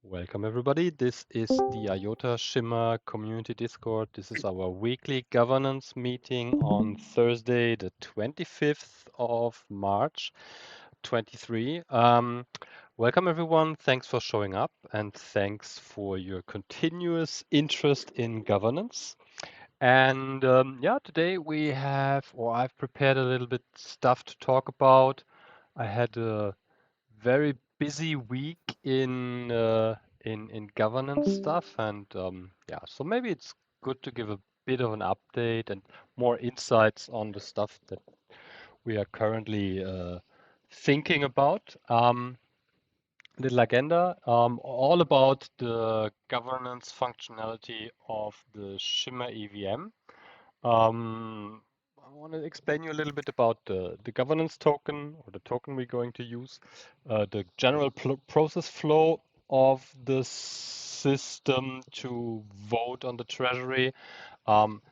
Welcome everybody. This is the IOTA Shimmer community Discord. This is our weekly governance meeting on Thursday, the 25th of March, 23. Welcome everyone. Thanks for showing up and thanks for your continuous interest in governance. And yeah, today we have, or I've prepared a little bit stuff to talk about. I had a very busy week in governance stuff, and yeah, so maybe it's good to give a bit of an update and more insights on the stuff that we are currently thinking about. Little agenda, all about the governance functionality of the Shimmer EVM. I want to explain you a little bit about the governance token or the token we're going to use, the general process flow of the system to vote on the treasury,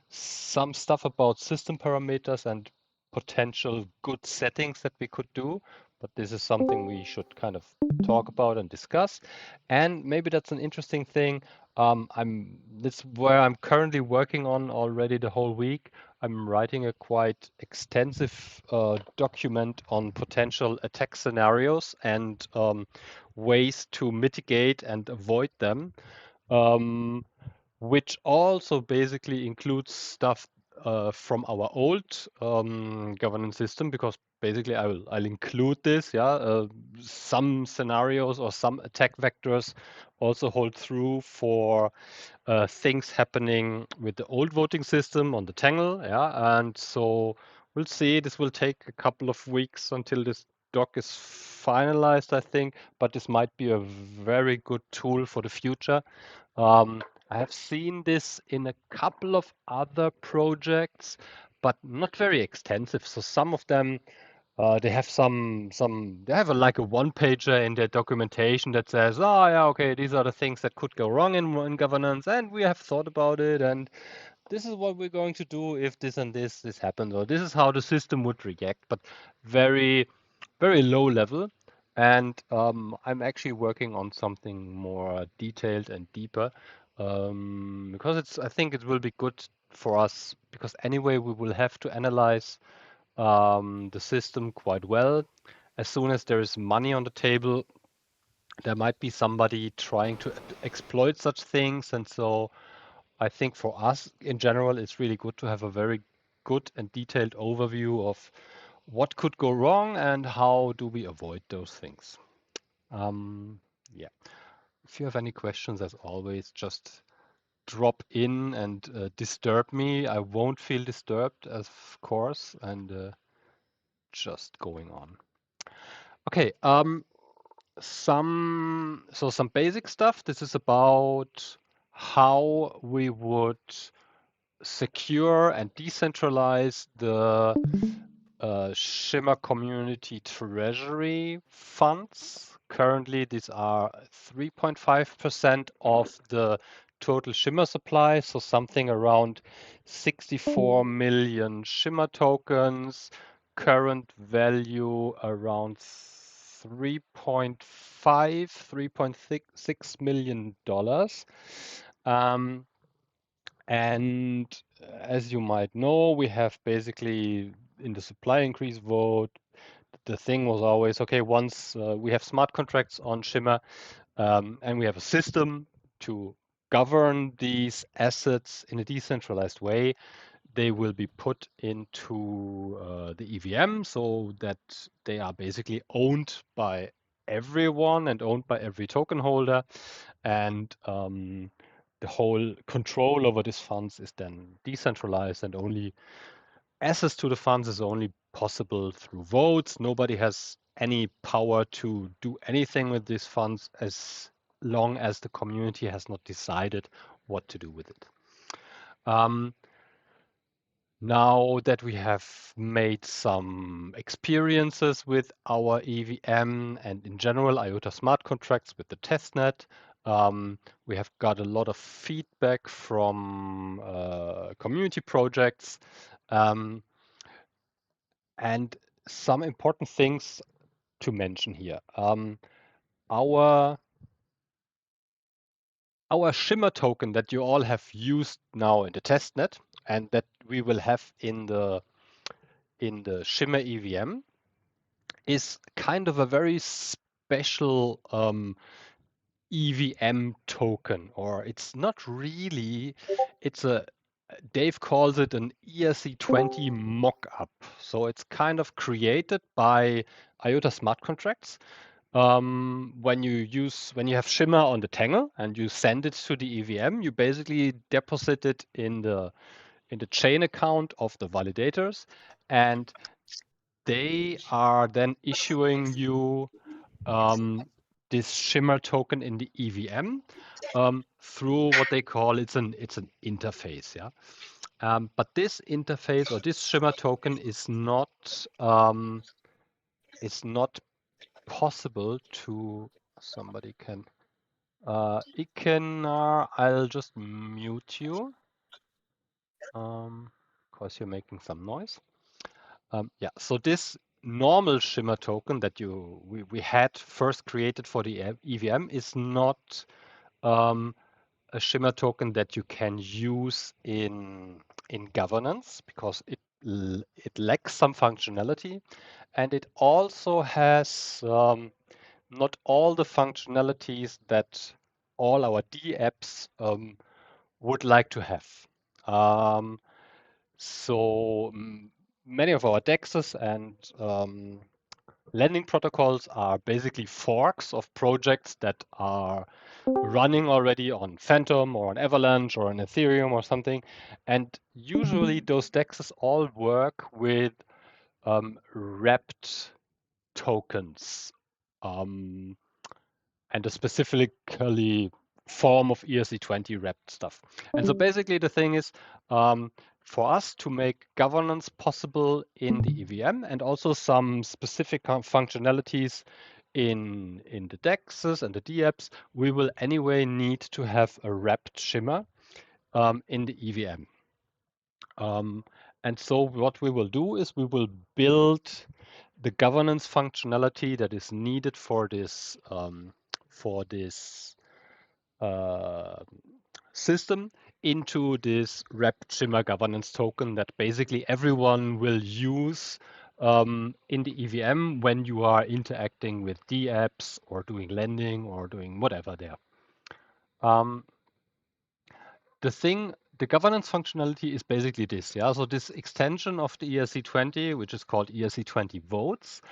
some stuff about system parameters and potential good settings that we could do, but this is something we should kind of talk about and discuss. And maybe that's an interesting thing. This where I'm currently working on already the whole week. I'm writing a quite extensive document on potential attack scenarios and ways to mitigate and avoid them. Um, which also basically includes stuff from our old governance system, because basically I'll include this. Yeah, some scenarios or some attack vectors also hold through for things happening with the old voting system on the Tangle. Yeah, and so we'll see. This will take a couple of weeks until this doc is finalized, I think, but this might be a very good tool for the future. I have seen this in a couple of other projects, but not very extensive. So some of them, they have they have like a one pager in their documentation that says, oh yeah, okay, these are the things that could go wrong in governance, and we have thought about it, and this is what we're going to do if this and this happens, or this is how the system would react, but very, very low level. And I'm actually working on something more detailed and deeper, because I think it will be good for us, because anyway, we will have to analyze the system quite well. As soon as there is money on the table, there might be somebody trying to exploit such things. And so I think for us in general, it's really good to have a very good and detailed overview of what could go wrong and how do we avoid those things. Yeah. If you have any questions, as always, just drop in and disturb me. I won't feel disturbed, of course, and just going on. Okay. Some basic stuff. This is about how we would secure and decentralize the Shimmer Community Treasury funds. Currently, these are 3.5% of the total Shimmer supply, so something around 64 million Shimmer tokens, current value around 3.5, $3.6 million. Um, and as you might know, we have basically in the supply increase vote, the thing was always, okay, once we have smart contracts on Shimmer, and we have a system to govern these assets in a decentralized way, they will be put into the EVM so that they are basically owned by everyone and owned by every token holder. And the whole control over these funds is then decentralized, and only access to the funds is only possible through votes. Nobody has any power to do anything with these funds as long as the community has not decided what to do with it. Now that we have made some experiences with our EVM and in general IOTA smart contracts with the testnet, we have got a lot of feedback from community projects, and some important things to mention here. Our our Shimmer token that you all have used now in the testnet and that we will have in the Shimmer EVM is kind of a very special EVM token, or it's not really. It's a Dave calls it an ERC20 mock-up. So it's kind of created by IOTA smart contracts. When you have Shimmer on the Tangle and you send it to the EVM, you basically deposit it in the chain account of the validators, and they are then issuing you this Shimmer token in the EVM through what they call it's an interface, yeah. But this interface or this Shimmer token is not it's not possible to somebody can I'll just mute you because you're making some noise. Yeah, so this normal Shimmer token that we had first created for the EVM is not a Shimmer token that you can use in governance because it lacks some functionality, and it also has not all the functionalities that all our D apps would like to have. So many of our DEXs and lending protocols are basically forks of projects that are running already on Phantom or on Avalanche or on Ethereum or something. And usually those DEXs all work with wrapped tokens and a specifically form of ERC20 wrapped stuff. And so basically the thing is for us to make governance possible in the EVM and also some specific functionalities in the DEXs and the DApps, we will anyway need to have a wrapped Shimmer in the EVM. And so what we will do is we will build the governance functionality that is needed for this system into this wrapped Shimmer governance token that basically everyone will use in the EVM when you are interacting with D apps or doing lending or doing whatever there. The governance functionality is basically this, yeah. So this extension of the ERC20, which is called ERC20 votes,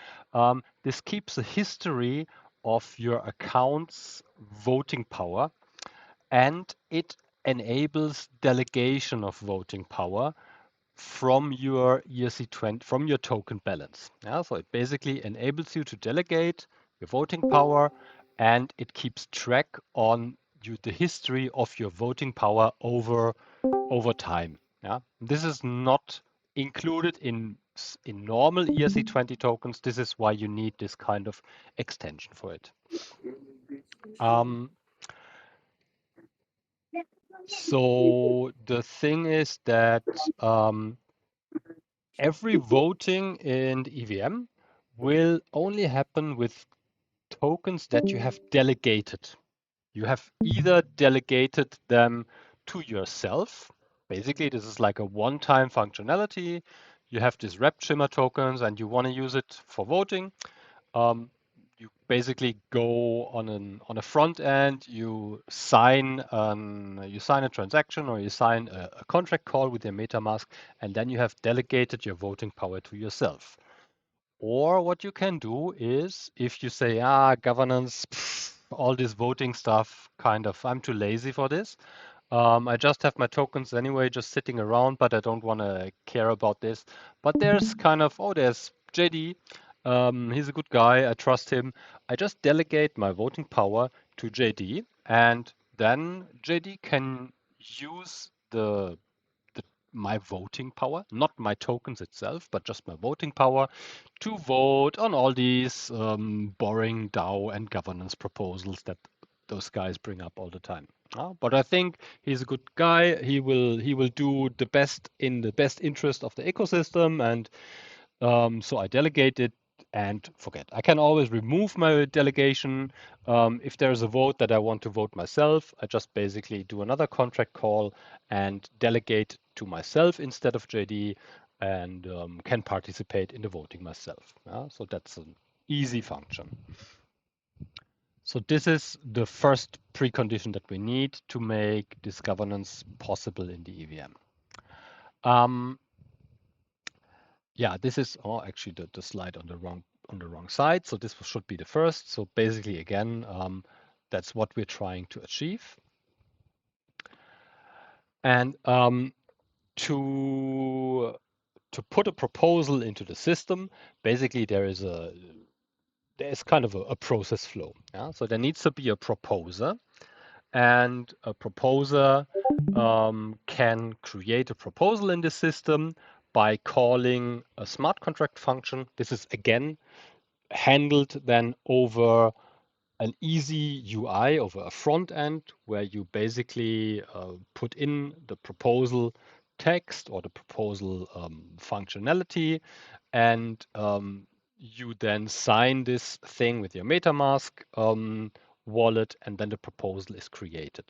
this keeps a history of your account's voting power, and it enables delegation of voting power from your ERC20, from your token balance. Yeah, so it basically enables you to delegate your voting power, and it keeps track on the history of your voting power over time. Yeah, this is not included in normal ERC20 tokens. This is why you need this kind of extension for it. So the thing is that every voting in the EVM will only happen with tokens that you have delegated. You have either delegated them to yourself. Basically, this is like a one-time functionality. You have these wrapped Shimmer tokens and you want to use it for voting. You basically go on a front end, you sign a transaction or you sign a contract call with your MetaMask, and then you have delegated your voting power to yourself. Or what you can do is, if you say, governance, all this voting stuff, I'm too lazy for this. I just have my tokens anyway, just sitting around, but I don't want to care about this. But there's there's JD. He's a good guy. I trust him. I just delegate my voting power to JD, and then JD can use my voting power, not my tokens itself, but just my voting power to vote on all these boring DAO and governance proposals that those guys bring up all the time. But I think he's a good guy. He will do the best in the best interest of the ecosystem, and so I delegated and forget. I can always remove my delegation. If there's a vote that I want to vote myself, I just basically do another contract call and delegate to myself instead of JD, and can participate in the voting myself. So that's an easy function. So this is the first precondition that we need to make this governance possible in the EVM. Yeah, this is actually the slide on the wrong side. So this should be the first. So basically, again, that's what we're trying to achieve. And to put a proposal into the system, basically there's kind of a process flow. Yeah? So there needs to be a proposer, and a proposer can create a proposal in the system by calling a smart contract function. This is again handled then over an easy UI, over a front end, where you basically put in the proposal text or the proposal functionality, and you then sign this thing with your MetaMask wallet, and then the proposal is created.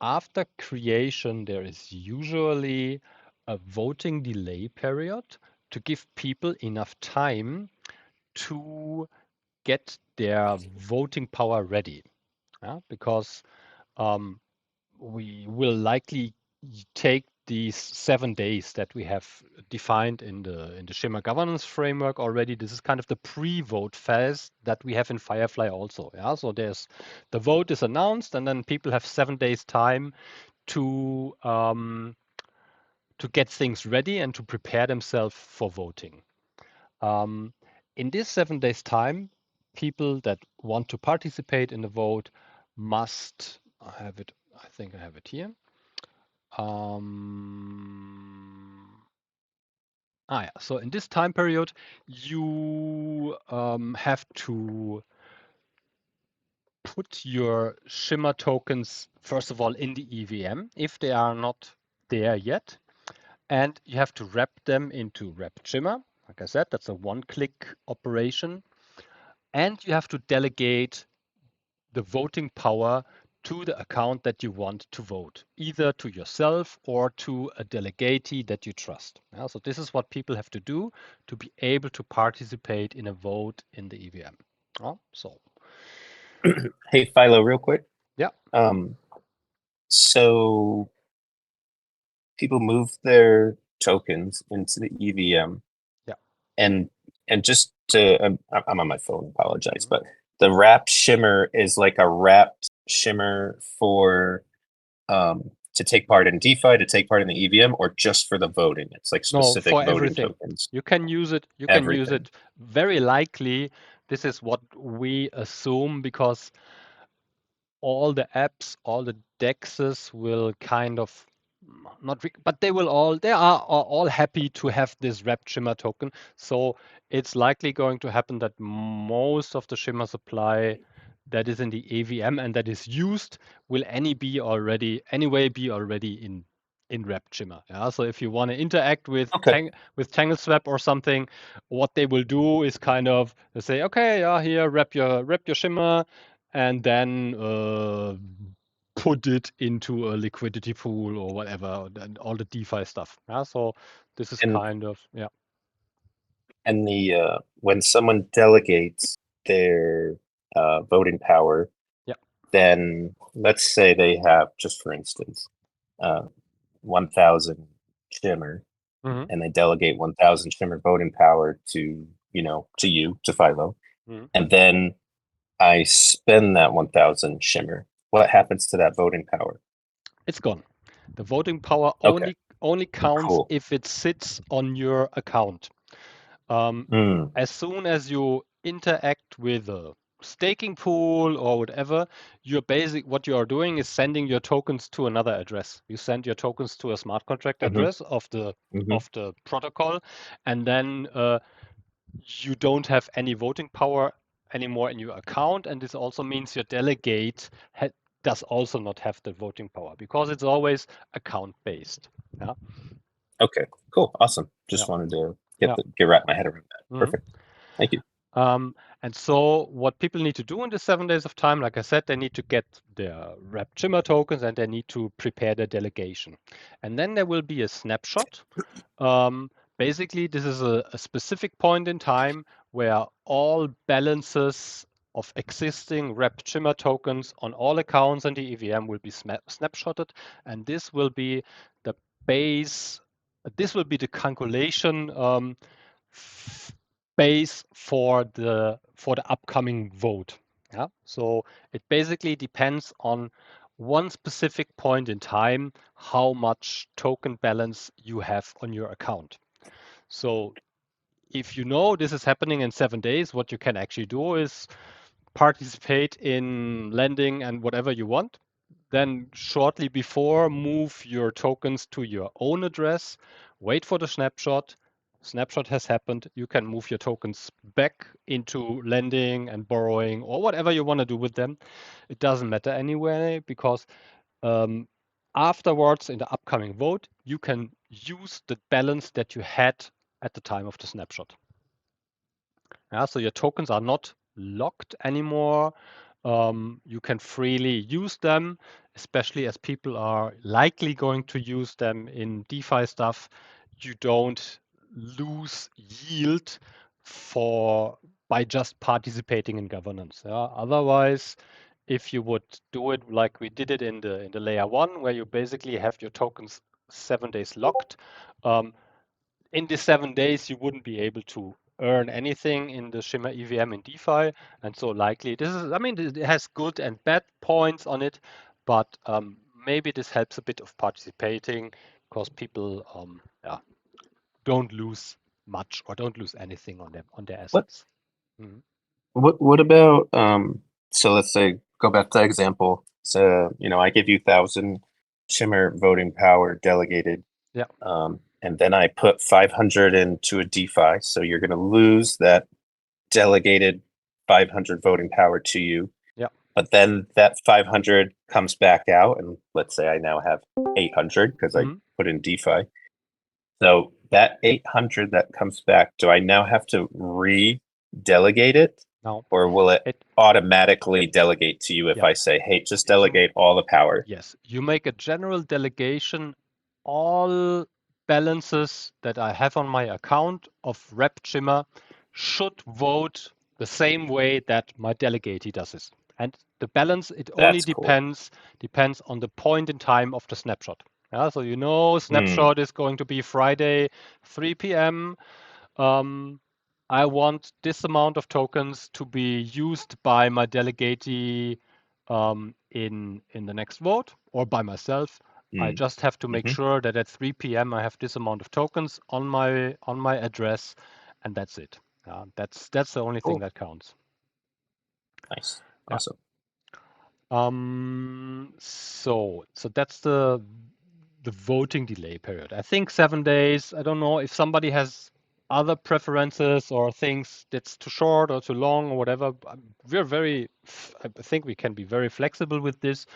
After creation, there is usually a voting delay period to give people enough time to get their voting power ready. Because we will likely take these 7 days that we have defined in the Shimmer governance framework already. This is kind of the pre-vote phase that we have in Firefly also. So there's the vote is announced, and then people have 7 days time to get things ready and to prepare themselves for voting. In this 7 days time, people that want to participate in the vote must, I think I have it here. So in this time period, you have to put your Shimmer tokens, first of all, in the EVM if they are not there yet. And you have to wrap them into wrapped Shimmer. Like I said, that's a one-click operation. And you have to delegate the voting power to the account that you want to vote, either to yourself or to a delegatee that you trust. So this is what people have to do to be able to participate in a vote in the EVM. Hey, Philo, real quick. Yeah. So people move their tokens into the EVM. Yeah. And just to, I'm on my phone, apologize, but the wrapped Shimmer is like a wrapped Shimmer for to take part in DeFi, to take part in the EVM, or just for the voting? It's like specific for voting everything. tokens. You can use it. You can use it. Very likely, this is what we assume, because all the apps, all the dexes will kind of not, but they are all happy to have this wrapped Shimmer token. So it's likely going to happen that most of the Shimmer supply that is in the EVM and that is used will anyway be already in wrapped Shimmer. So if you want to interact with TangleSwap or something, what they will do is kind of they say, okay, here wrap your Shimmer, and then put it into a liquidity pool or whatever, and all the DeFi stuff. So this is kind of. And the when someone delegates their voting power, then let's say they have, just for instance, 1,000 Shimmer, and they delegate 1,000 Shimmer voting power to to Philo, and then I spend that 1,000 Shimmer. What happens to that voting power? It's gone. The voting power only counts if it sits on your account. As soon as you interact with a staking pool or whatever, what you are doing is sending your tokens to another address. You send your tokens to a smart contract address of the protocol, and then you don't have any voting power anymore in your account, and this also means your delegate does also not have the voting power, because it's always account based. Okay, cool, awesome. Just wanted to get wrap my head around that. Mhm. Perfect. Thank you. And so what people need to do in the 7 days of time, like I said, they need to get their wrapped Shimmer tokens and they need to prepare their delegation. And then there will be a snapshot. Um, Basically, this is a specific point in time where all balances of existing wrapped Shimmer tokens on all accounts in the EVM will be snapshotted. And this will be the base, this will be the calculation base for the upcoming vote. Yeah. So it basically depends on one specific point in time how much token balance you have on your account. So if you know this is happening in 7 days, what you can actually do is participate in lending and whatever you want. Then shortly before, move your tokens to your own address, wait for the snapshot. Snapshot has happened. You can move your tokens back into lending and borrowing or whatever you want to do with them. It doesn't matter anyway because um, afterwards in the upcoming vote, you can use the balance that you had at the time of the snapshot. Yeah, so your tokens are not locked anymore. You can freely use them, especially as people are likely going to use them in DeFi stuff. You don't lose yield for by just participating in governance. Yeah? Otherwise, if you would do it like we did it in the layer one, where you basically have your tokens 7 days locked, um, in the 7 days, you wouldn't be able to earn anything in the Shimmer EVM in DeFi. And so likely this is, I mean, it has good and bad points on it, but maybe this helps a bit of participating because people don't lose much or don't lose anything on their What assets. Mhm. what about so let's say go back to that example. So, I give you 1,000 Shimmer voting power delegated. Yeah. And then I put 500 into a DeFi. So you're going to lose that delegated 500 voting power to you. Yeah. But then that 500 comes back out. And let's say I now have 800 because I Mhm. put in DeFi. So that 800 that comes back, do I now have to re-delegate it? Now, Or will it it automatically delegate to you if yeah. I say, hey, just You delegate all the power? Yes, you make a general delegation. All balances that I have on my account of Rep Shimmer should vote the same way that my delegate does it. And the balance, it only That's cool. depends on the point in time of the snapshot. Yeah, so Hmm. snapshot is going to be Friday, 3 p.m. Um, I want this amount of tokens to be used by my delegate in the next vote or by myself. I Hmm. just have to make Mm-hmm. sure that at 3 p.m. I have this amount of tokens on my address, and that's it. That's the only thing Cool. that counts. Nice. Yeah. Awesome. So that's the voting delay period. I think 7 days. I don't know if somebody has other preferences or thinks that's too short or too long or whatever. I think we can be very flexible with this.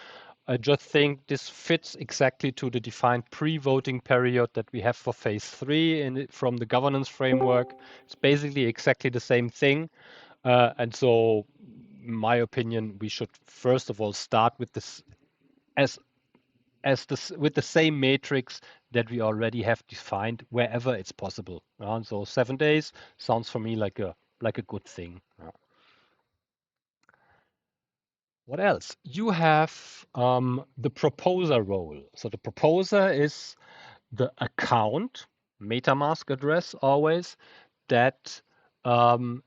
I just think this fits exactly to the defined pre-voting period that we have for phase three from the governance framework. It's basically exactly the same thing. And so, in my opinion, we should first of all start with this as with the same matrix that we already have defined wherever it's possible. So 7 days sounds for me like a good thing. What else? You have the proposer role. So the proposer is the account, MetaMask address always, that um,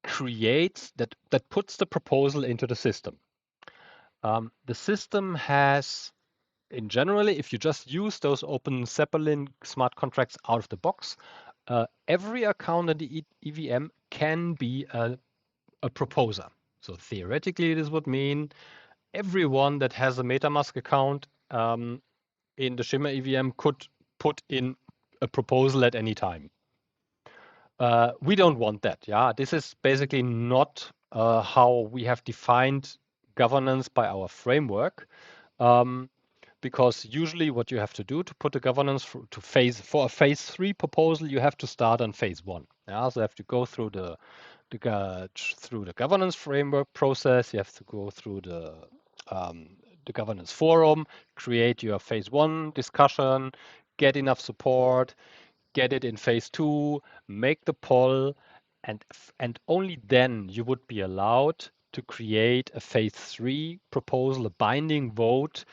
that puts the proposal into the system. The system has, in generally, if you just use those Open Zeppelin smart contracts out of the box, every account in the EVM can be a proposer. So theoretically, this would mean everyone that has a MetaMask account in the Shimmer EVM could put in a proposal at any time. We don't want that. Yeah, this is basically not how we have defined governance by our framework. Um, because usually what you have to do to put the governance for a phase 3 proposal, you have to start on phase 1. Yeah, so you have to go through the governance framework process. You have to go through the governance forum, create your phase 1 discussion, get enough support, get it in phase 2, make the poll, and only then you would be allowed to create a phase 3 proposal, a binding vote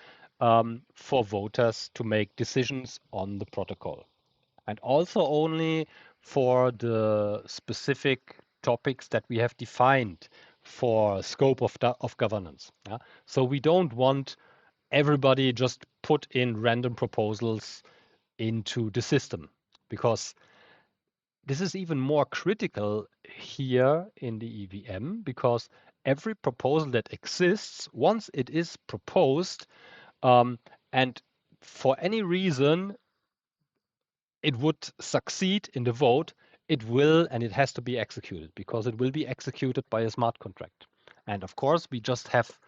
for voters to make decisions on the protocol. And also only for the specific topics that we have defined for scope of governance. Yeah? So we don't want everybody just put in random proposals into the system, because this is even more critical here in the EVM, because every proposal that exists, once it is proposed, and for any reason it would succeed in the vote, it will, and it has to be executed, because it will be executed by a smart contract. And of course, we just have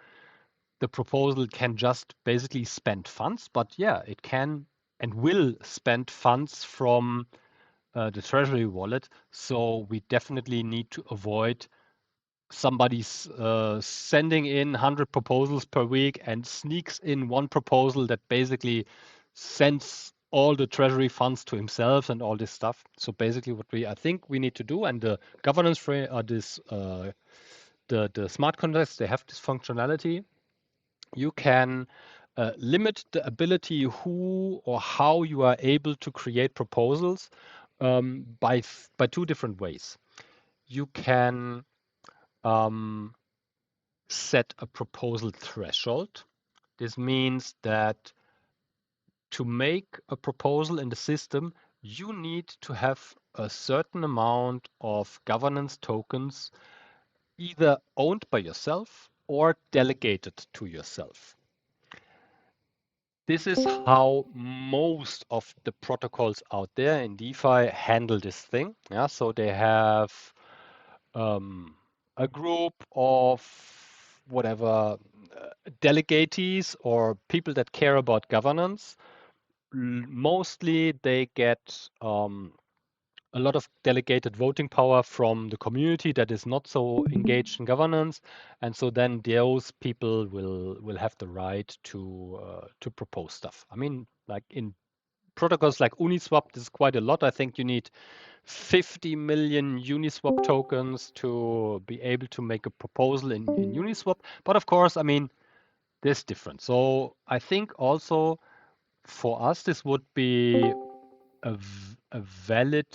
the proposal can just basically spend funds, but yeah, it can and will spend funds from the treasury wallet. So we definitely need to avoid somebody's sending in 100 proposals per week and sneaks in one proposal that basically sends all the treasury funds to himself and all this stuff. So basically what I think we need to do, and the governance frame, the smart contracts, they have this functionality. You can limit the ability who or how you are able to create proposals by two different ways. You can set a proposal threshold. This means that to make a proposal in the system, you need to have a certain amount of governance tokens either owned by yourself or delegated to yourself. This is how most of the protocols out there in DeFi handle this thing. Yeah, so they have a group of whatever delegatees or people that care about governance. Mostly they get a lot of delegated voting power from the community that is not so engaged in governance, and so then those people will have the right to propose stuff. I mean, like in protocols like Uniswap, this is quite a lot. I think you need 50 million Uniswap tokens to be able to make a proposal in Uniswap. But of course, I mean, there's different. So I think also for us, this would be a valid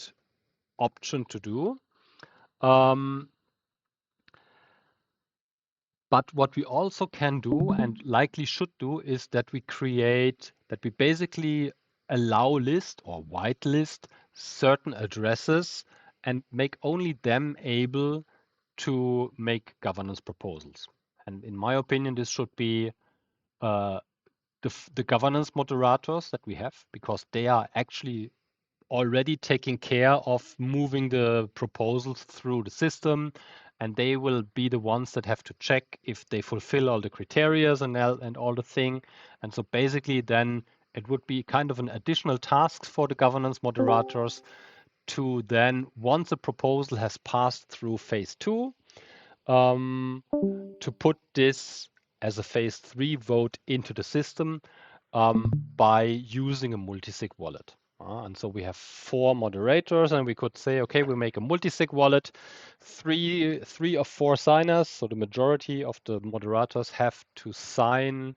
option to do. But what we also can do and likely should do is that we basically allow list or whitelist certain addresses and make only them able to make governance proposals. And in my opinion, this should be uh, the governance moderators that we have, because they are actually already taking care of moving the proposals through the system, and they will be the ones that have to check if they fulfill all the criteria and all the thing. And so basically then it would be kind of an additional task for the governance moderators to then, once a proposal has passed through phase 2, to put this as a phase 3 vote into the system by using a multisig wallet. And so we have 4 moderators, and we could say, okay, we make a multisig wallet, three or 4 signers, so the majority of the moderators have to sign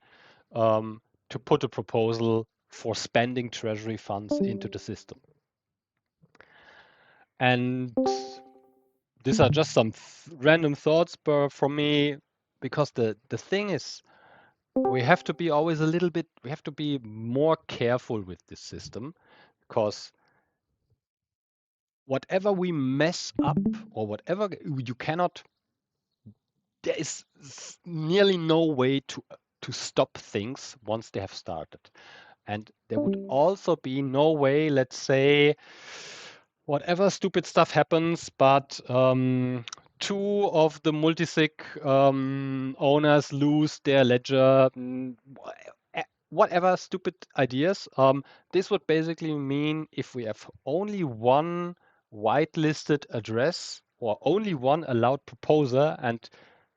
to put a proposal for spending treasury funds into the system. And these are just some random thoughts from me, because the thing is, we have to be always we have to be more careful with this system, because whatever we mess up or whatever you cannot, there is nearly no way to stop things once they have started. And there would also be no way, let's say, whatever stupid stuff happens, but 2 of the multisig owners lose their ledger. whatever stupid ideas. This would basically mean if we have only one whitelisted address or only one allowed proposer, and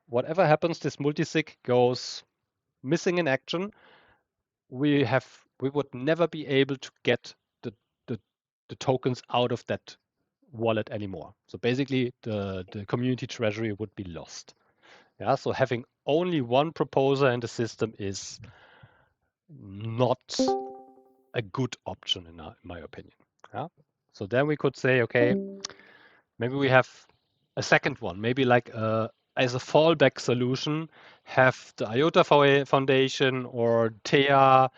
whatever happens, this multisig goes missing in action, we would never be able to get the the, the tokens out of that wallet anymore. So basically, the community treasury would be lost. Yeah. So having only one proposer in the system is not a good option in my opinion. Yeah. So then we could say, okay, maybe we have a second one, maybe like as a fallback solution, have the IOTA Foundation or TEA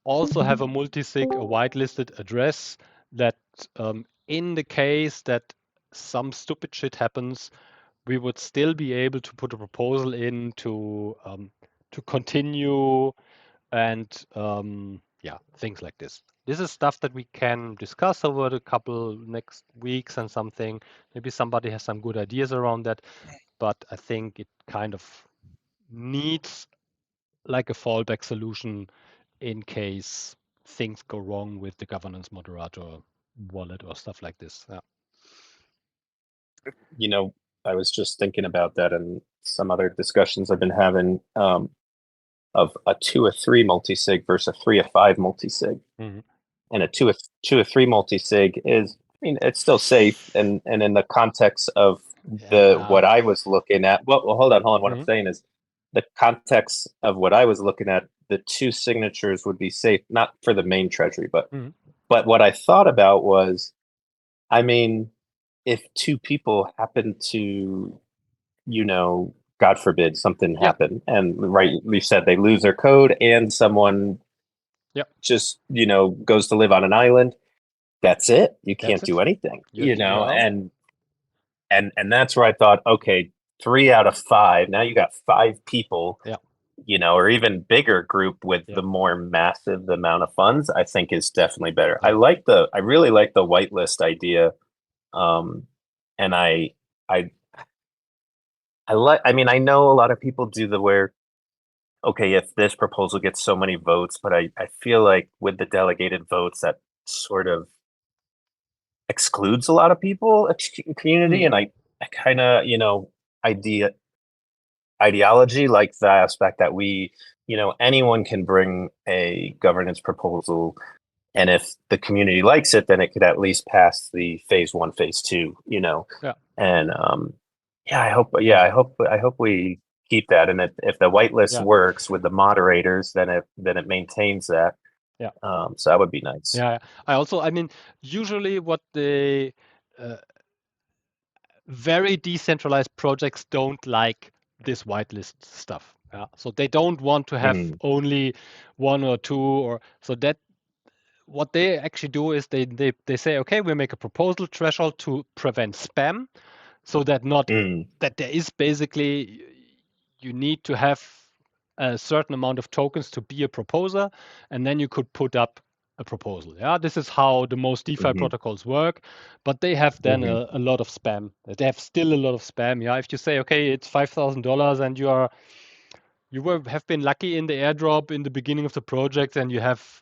also have a multisig, a whitelisted address that in the case that some stupid shit happens, we would still be able to put a proposal in to continue and yeah, things like this. This is stuff that we can discuss over the couple next weeks and something. Maybe somebody has some good ideas around that, but I think it kind of needs like a fallback solution in case things go wrong with the governance moderator wallet or stuff like this. Yeah. You know, I was just thinking about that and some other discussions I've been having of a 2 or 3 multisig versus a 3 or 5 multisig. Mm-hmm. And a 2 or 3 multisig is, I mean, it's still safe, and in the context of what I was looking at. Well, hold on. What I'm saying is, the context of what I was looking at, the 2 signatures would be safe, not for the main treasury, but what I thought about was, I mean, if 2 people happen to, God forbid something happen, and right, we said they lose their code, and someone just goes to live on an island. That's it. You can't do anything, and that's where I thought, okay, 3 out of 5. Now you got 5 people, or even bigger group with the more massive amount of funds. I think is definitely better. I really like the whitelist idea, and I mean, I know a lot of people do the where, okay, if this proposal gets so many votes, but I feel like with the delegated votes, that sort of excludes a lot of people, community, and I kind of, ideology like the aspect that anyone can bring a governance proposal, and if the community likes it, then it could at least pass the phase 1, phase 2, and I hope we keep that, and if the whitelist works with the moderators, then it maintains that. So that would be nice. I mean, usually what the very decentralized projects don't like this whitelist stuff. So they don't want to have only 1 or 2, or so that what they actually do is they say, okay, we make a proposal threshold to prevent spam, so that that there is basically, you need to have a certain amount of tokens to be a proposer, and then you could put up a proposal. This is how the most DeFi protocols work, but they have then a lot of spam. They have still a lot of spam. If you say, okay, it's $5,000 and have been lucky in the airdrop in the beginning of the project, and you have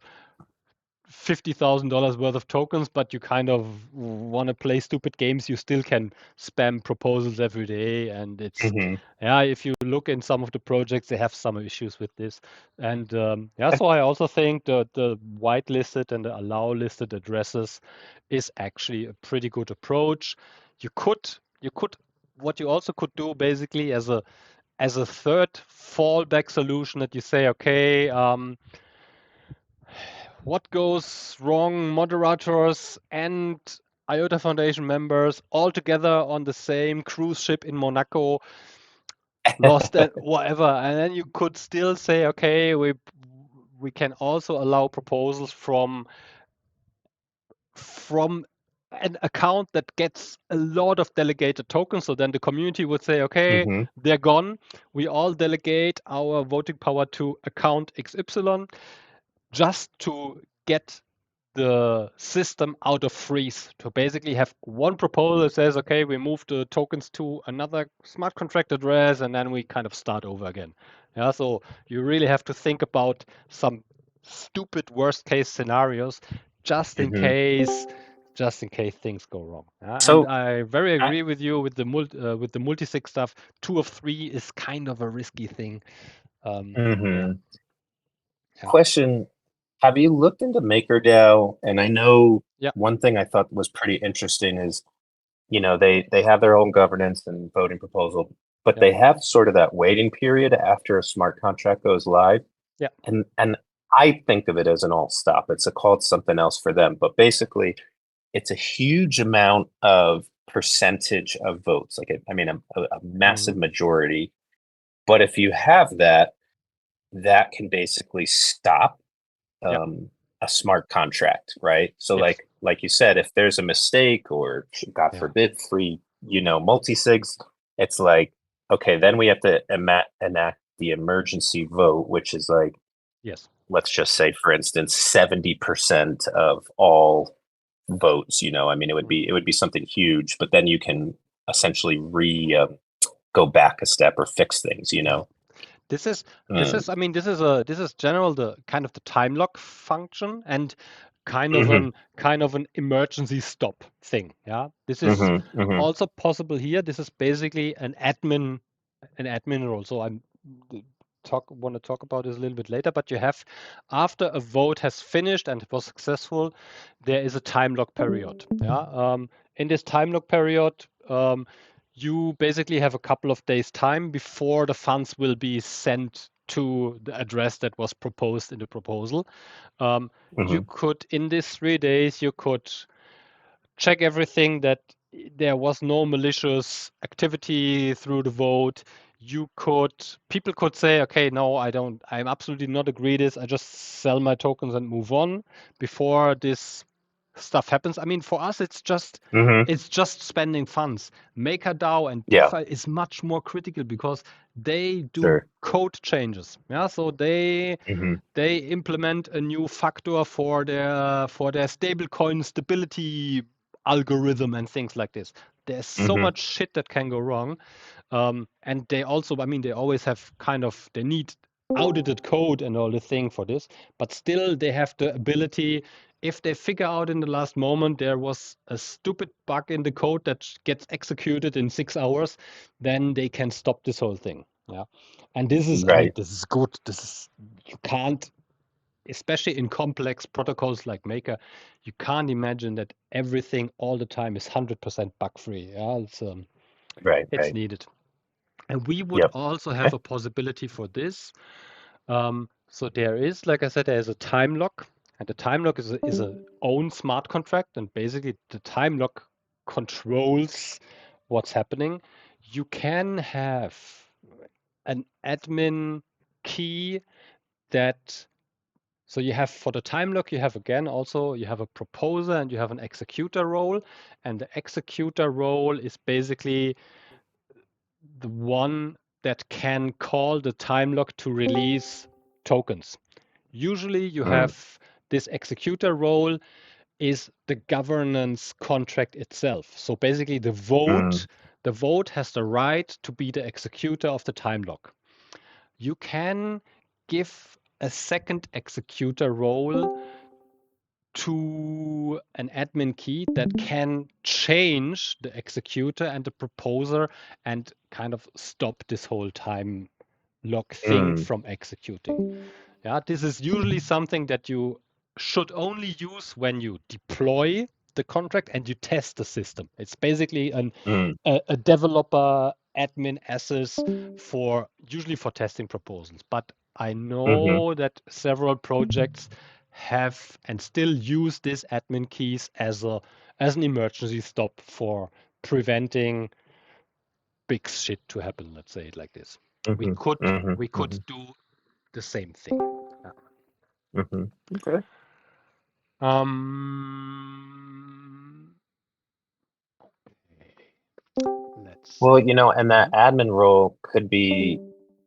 $50,000 worth of tokens, but you kind of want to play stupid games, you still can spam proposals every day. And it's, if you look in some of the projects, they have some issues with this. And so I also think the whitelisted and the allow listed addresses is actually a pretty good approach. What you also could do basically as a third fallback solution, that you say, okay, what goes wrong? Moderators and IOTA Foundation members all together on the same cruise ship in Monaco lost and whatever, and then you could still say, okay, we can also allow proposals from an account that gets a lot of delegated tokens. So then the community would say, okay, they're gone. We all delegate our voting power to account XY, just to get the system out of freeze, to basically have one proposal that says, okay, we move the tokens to another smart contract address, and then we kind of start over again. So you really have to think about some stupid worst case scenarios, just in Hmm. case things go wrong. And So, I very I, agree with you with the multi-sig stuff. 2 of 3 is kind of a risky thing. Yeah, mhm. yeah, Question: have you looked into MakerDAO? And I know yeah, one thing I thought was pretty interesting is, they have their own governance and voting proposal, but yeah, they have sort of that waiting period after a smart contract goes live. yeah. And I think of it as an alt stop. It's called something else for them, but basically it's a huge amount of percentage of votes, like I mean a Hmm. massive majority. But if you have that, that can basically stop Yeah, um, a smart contract, right? So yes, like you said, if there's a mistake or God yeah, forbid free, multi-sigs, it's like, okay, then we have to enact the emergency vote, which is like, yes. let's just say, for instance, 70% of all votes. I mean, Mhm. it would be something huge, but then you can essentially go back a step or fix things. Yeah. Mm. This is general the kind of the time lock function and Hmm. kind of an emergency stop thing. Yeah. This is Hmm. Hmm. also possible here. This is basically an admin role. So I'm want to talk about this a little bit later, but you have after a vote has finished and was successful, there is a time lock period. Yeah. In this time lock period, you basically have a couple of days time before the funds will be sent to the address that was proposed in the proposal. You Hmm. could in these 3 days you could check everything that there was no malicious activity through the vote. People could say, okay, no, I'm absolutely not agree this. I just sell my tokens and move on before this stuff happens. I mean, for us, Hmm. it's just spending funds. MakerDAO and Yeah, DeFi is much more critical because they do sure. code changes. Yeah, so Hmm. they implement a new factor for their stablecoin stability algorithm and things like this. There's so Hmm. much shit that can go wrong, and they also, I mean, they always have they need audited code and all the thing for this, but still they have the ability. If they figure out in the last moment there was a stupid bug in the code that gets executed in 6 hours, then they can stop this whole thing. Yeah, and this is, I mean, Right, this is good. You can't, especially in complex protocols like Maker, you can't imagine that everything all the time is 100% bug free. Yeah, right, it's right. needed. And we would Yep. also have Okay. a possibility for this. So there is, like I said, there is a time lock, and the time lock is a own smart contract, and basically the time lock controls what's happening. You can have an admin key that so you have for the time lock, you have again also you have a proposer and you have an executor role, and the executor role is basically the one that can call the time lock to release tokens. Usually you Mm, have this executor role is the governance contract itself. So basically mm, the vote has the right to be the executor of the time lock. You can give a second executor role to an admin key that can change the executor and the proposer and kind of stop this whole time lock thing mm, from executing. Yeah, this is usually something that you should only use when you deploy the contract and you test the system. It's basically mm, a developer admin access for usually for testing proposals. But I mhm, know that several projects have and still use these admin keys as an emergency stop for preventing big shit to happen. Let's say it like this. We mhm, could mhm, we could mhm, do the same thing. Yeah. mhm. Okay. Um, let's Well, see. and that admin role could be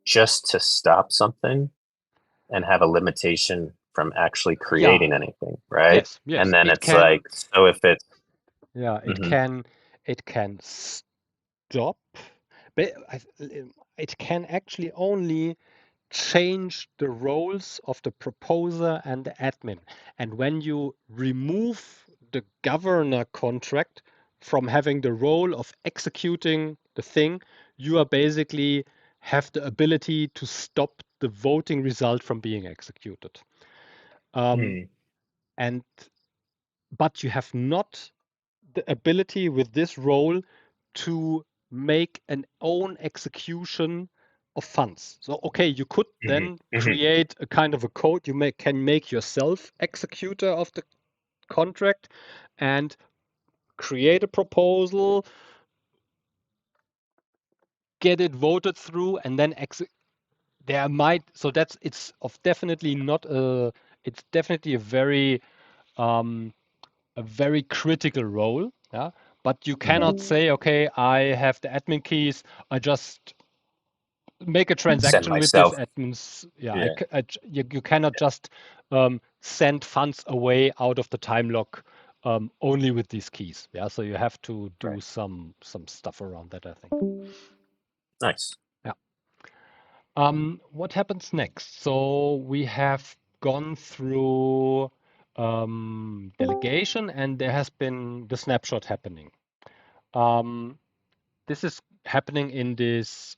just to stop something and have a limitation from actually Yeah, creating anything, right? yes, And yes. then it's like, so if it's, Yeah, mhm, it can stop, but it can actually only change the roles of the proposer and the admin. And when you remove the governor contract from having the role of executing the thing, you are basically have the ability to stop the voting result from being executed. Hmm. And but you have not the ability with this role to make an own execution of funds. So, okay, you could Hmm. then Hmm. create a kind of a code. Can make yourself executor of the contract and create a proposal, get it voted through, and then there might so that's it's of definitely not a it's definitely um, a very critical role. Yeah, but you Hmm. cannot say, okay, I have the admin keys. I just make a Send transaction with this myself. admins. Yeah, Yeah. you cannot just send funds away out of the time lock only with these keys. Yeah, so you have to do Right. some stuff around that, I think. Nice. Yeah. What happens next? So we have gone through delegation, and there has been the snapshot happening. This is happening in this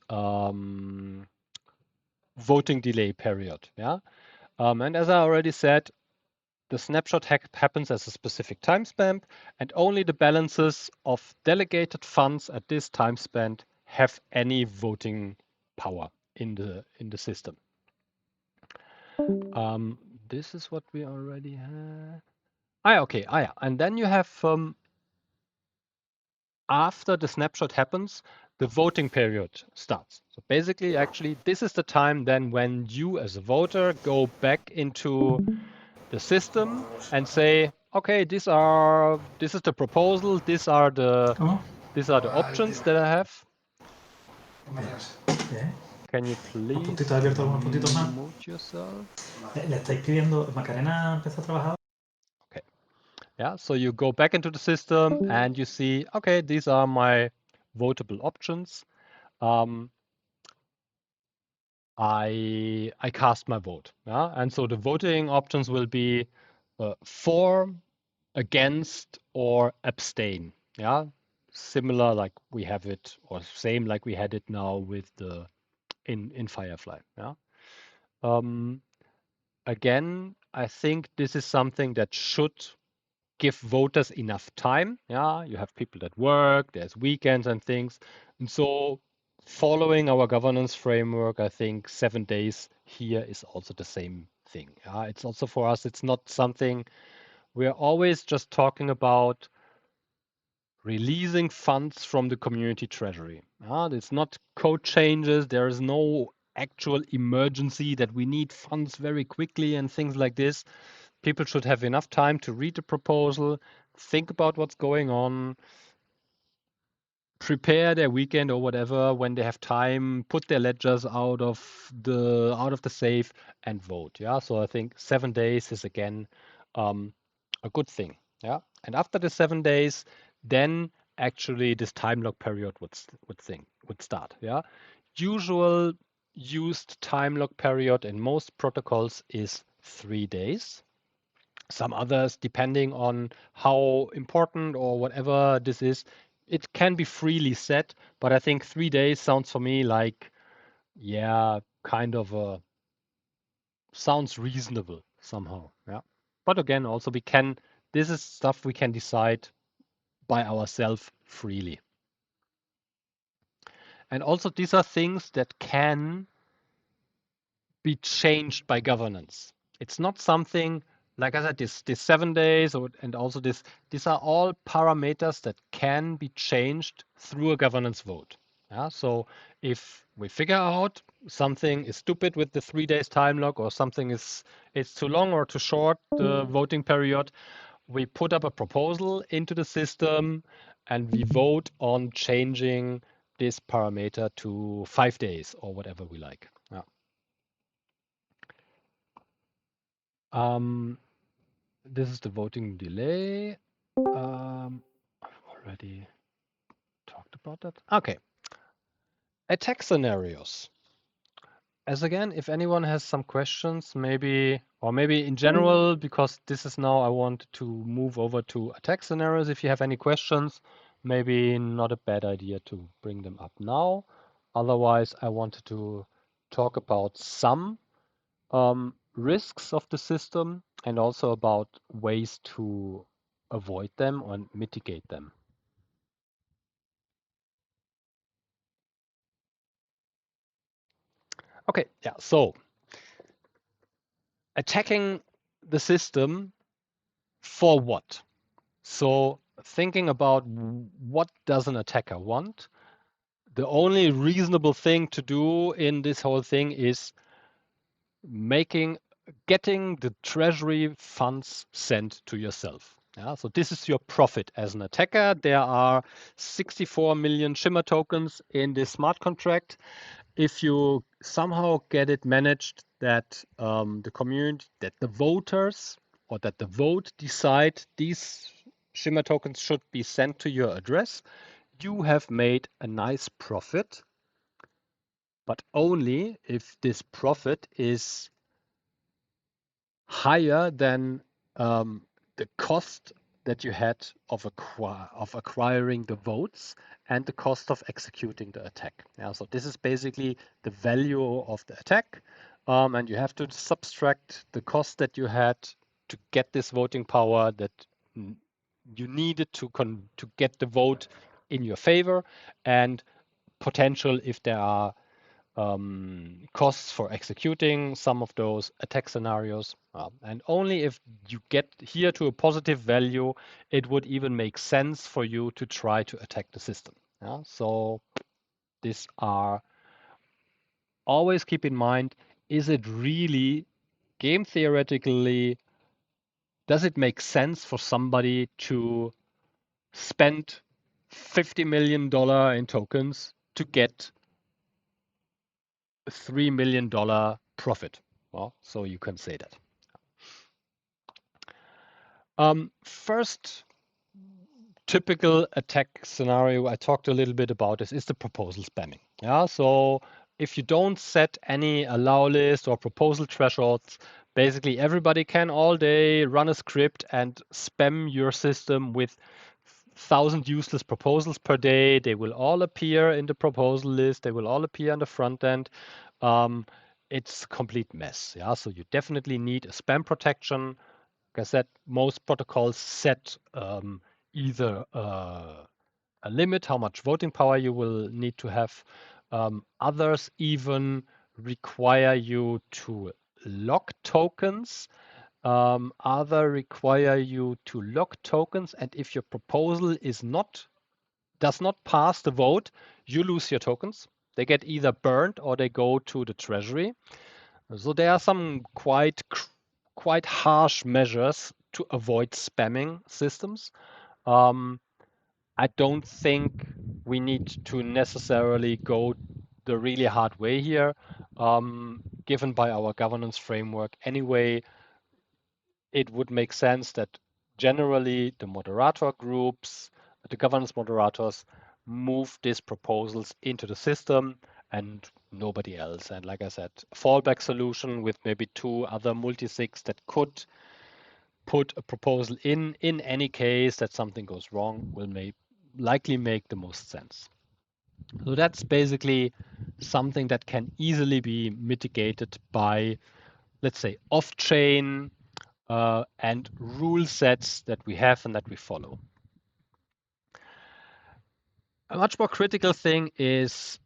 voting delay period. Yeah. And as I already said, the snapshot happens as a specific time span, and only the balances of delegated funds at this time span have any voting power in the system. Um, this is what we already had. Okay. Yeah. And then you have after the snapshot happens, the voting period starts. So basically, actually, this is the time then when you as a voter go back into the system and say, okay, this is the proposal, ¿Cómo? these are the options that I have. Bien. Can you ¿Los please puntitos abiertos algunos puntitos más? mute yourself? ¿Le estáis pidiendo? ¿Macarena empezó a trabajar? Okay. Yeah, so you go back into the system and you see, okay, these are my votable options. I cast my vote. Yeah? And so the voting options will be for, against, or abstain. Yeah, similar like we have it, or same like we had it now with the in Firefly. Yeah. Um, Again, I think this is something that should give voters enough time. Yeah, you have people that work, there's weekends and things. And so following our governance framework, I think 7 days here is also the same thing. Yeah, it's also for us, it's not something we're always just talking about releasing funds from the community treasury. It's not code changes. There is no actual emergency that we need funds very quickly and things like this. People should have enough time to read the proposal, think about what's going on, prepare their weekend or whatever when they have time, put their ledgers out of the safe and vote. Yeah. So I think 7 days is again a good thing. Yeah. And after the 7 days, then actually this time lock period would start. Yeah. Usual used time lock period in most protocols is 3 days. Some others, depending on how important or whatever this is, it can be freely set, but I think 3 days sounds for me like, yeah, kind of sounds reasonable somehow. Yeah. But again, also this is stuff we can decide by ourselves freely. And also these are things that can be changed by governance. It's not something like I said, this 7 days and also these are all parameters that can be changed through a governance vote. Yeah, so if we figure out something is stupid with the 3 days time lock or something is it's too long or too short, the voting period, we put up a proposal into the system and we vote on changing this parameter to 5 days or whatever we like. Yeah. This is the voting delay. I've already talked about that. Okay. Attack scenarios. as again, if anyone has some questions, maybe in general, because this is now I want to move over to attack scenarios. If you have any questions, maybe not a bad idea to bring them up now. Otherwise, I wanted to talk about some risks of the system and also about ways to avoid them or mitigate them. Okay, yeah, so attacking the system for what? So thinking about what does an attacker want, the only reasonable thing to do in this whole thing is getting the treasury funds sent to yourself. Yeah, so this is your profit as an attacker. There are 64 million Shimmer tokens in this smart contract. If you somehow get it managed that the community, that the voters or that the vote decide these Shimmer tokens should be sent to your address, you have made a nice profit, but only if this profit is higher than the cost that you had of acquiring the votes and the cost of executing the attack. Yeah, so this is basically the value of the attack, and you have to subtract the cost that you had to get this voting power that you needed to get the vote in your favor, and potential if there are costs for executing some of those attack scenarios. And only if you get here to a positive value, it would even make sense for you to try to attack the system. Yeah? So these are, always keep in mind, is it really game theoretically, does it make sense for somebody to spend $50 million in tokens to get $3 million profit? Well, so you can say that. First typical attack scenario I talked a little bit about is the proposal spamming. Yeah, so if you don't set any allow list or proposal thresholds, basically everybody can all day run a script and spam your system with 1,000 useless proposals per day. They will all appear in the proposal list. They will all appear on the front end. It's a complete mess. Yeah, so you definitely need a spam protection. Like I said, most protocols set either a limit how much voting power you will need to have. Others even require you to lock tokens. Other require you to lock tokens, and if your proposal does not pass the vote, you lose your tokens. They get either burned or they go to the treasury. So there are some quite harsh measures to avoid spamming systems. I don't think we need to necessarily go the really hard way here, given by our governance framework. Anyway, it would make sense that generally the moderator groups, the governance moderators, move these proposals into the system and nobody else. And like I said, fallback solution with maybe two other multisigs that could put a proposal in any case that something goes wrong will likely make the most sense. So that's basically something that can easily be mitigated by, let's say, off-chain and rule sets that we have and that we follow. A much more critical thing is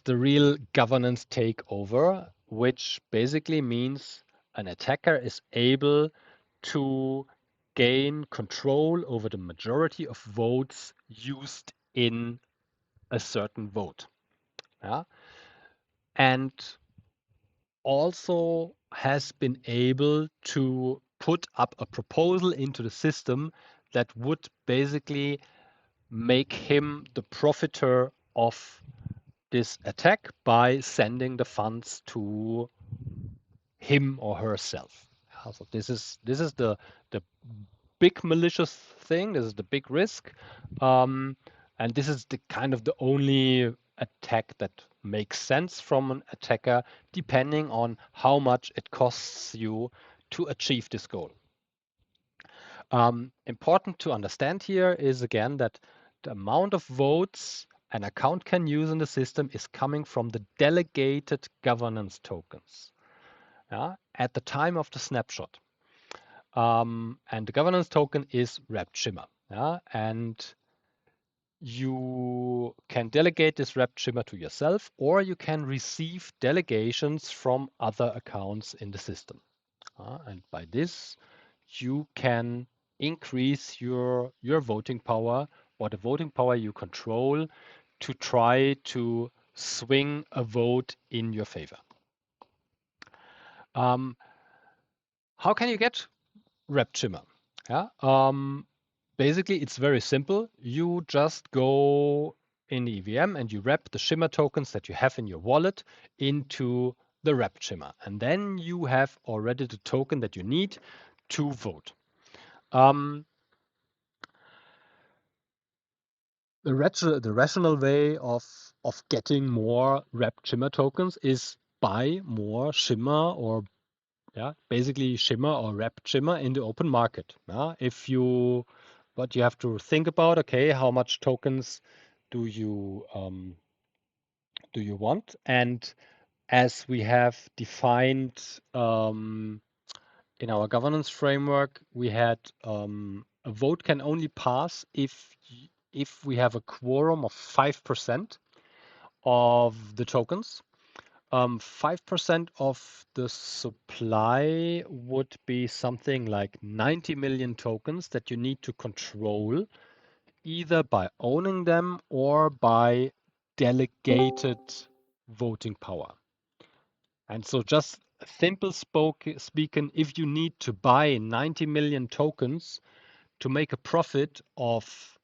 the real governance takeover, which basically means an attacker is able to gain control over the majority of votes used in a certain vote. Yeah? And also has been able to put up a proposal into the system that would basically make him the profiter of this attack by sending the funds to him or herself. So this is the big malicious thing. This is the big risk, and this is the kind of the only attack that makes sense from an attacker, depending on how much it costs you to achieve this goal. Important to understand here is again that the amount of votes an account can use in the system is coming from the delegated governance tokens, at the time of the snapshot. And the governance token is wrapped Shimmer. And you can delegate this wrapped Shimmer to yourself, or you can receive delegations from other accounts in the system. And by this, you can increase your voting power, or the voting power you control, to try to swing a vote in your favor. How can you get wrapped Shimmer? Basically, it's very simple. You just go in the EVM and you wrap the Shimmer tokens that you have in your wallet into the wrapped Shimmer. And then you have already the token that you need to vote. The rational way of getting more wrapped Shimmer tokens is buy more Shimmer or basically Shimmer or wrapped Shimmer in the open market. But you have to think about, okay, how much tokens do you want? And as we have defined in our governance framework, we had a vote can only pass if we have a quorum of 5% of the tokens. 5% of the supply would be something like 90 million tokens that you need to control, either by owning them or by delegated voting power. And so just simple speaking, if you need to buy 90 million tokens to make a profit of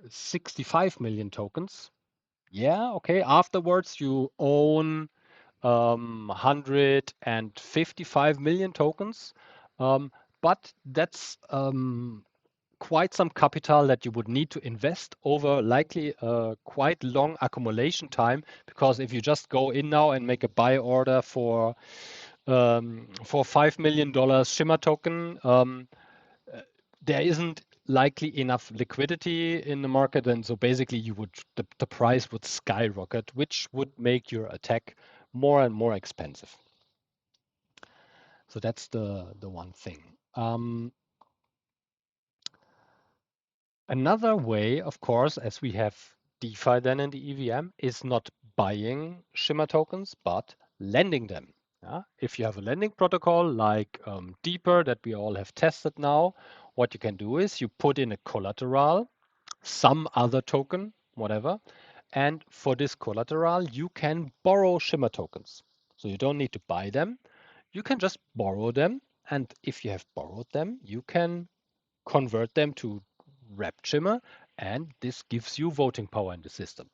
65 million tokens, okay, afterwards you own 155 million tokens, but that's quite some capital that you would need to invest over likely a quite long accumulation time, because if you just go in now and make a buy order for $5 million Shimmer token, there isn't likely enough liquidity in the market, and so basically the price would skyrocket, which would make your attack more and more expensive. So that's the one thing. Another way, of course, as we have DeFi then in the EVM, is not buying Shimmer tokens, but lending them. If you have a lending protocol like Deeper that we all have tested now, what you can do is you put in a collateral, some other token, whatever, and for this collateral, you can borrow Shimmer tokens. So you don't need to buy them. You can just borrow them. And if you have borrowed them, you can convert them to wrapped Shimmer, and this gives you voting power in the system.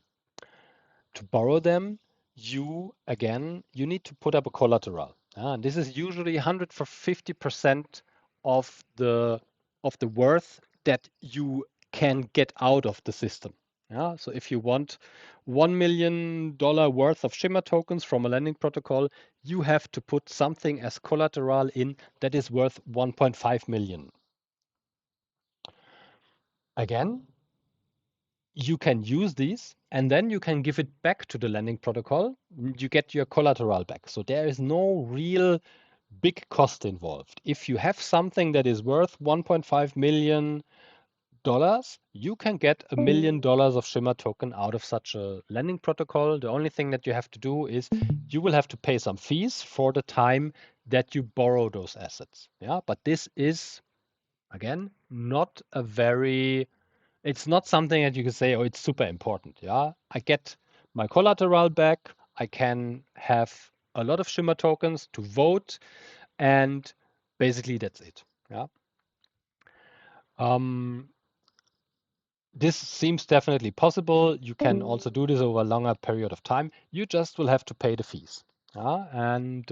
To borrow them, you need to put up a collateral. And this is usually 150% of the worth that you can get out of the system. So if you want $1 million worth of Shimmer tokens from a lending protocol, you have to put something as collateral in that is worth 1.5 million. Again, you can use these and then you can give it back to the lending protocol. You get your collateral back. So there is no real big cost involved. If you have something that is worth $1.5 million, you can get $1 million of Shimmer token out of such a lending protocol. The only thing that you have to do is you will have to pay some fees for the time that you borrow those assets. But this is, again, not a very... It's not something that you can say, oh, it's super important. I get my collateral back. I can have a lot of Shimmer tokens to vote, and basically that's it. This seems definitely possible. You can also do this over a longer period of time. You just will have to pay the fees. And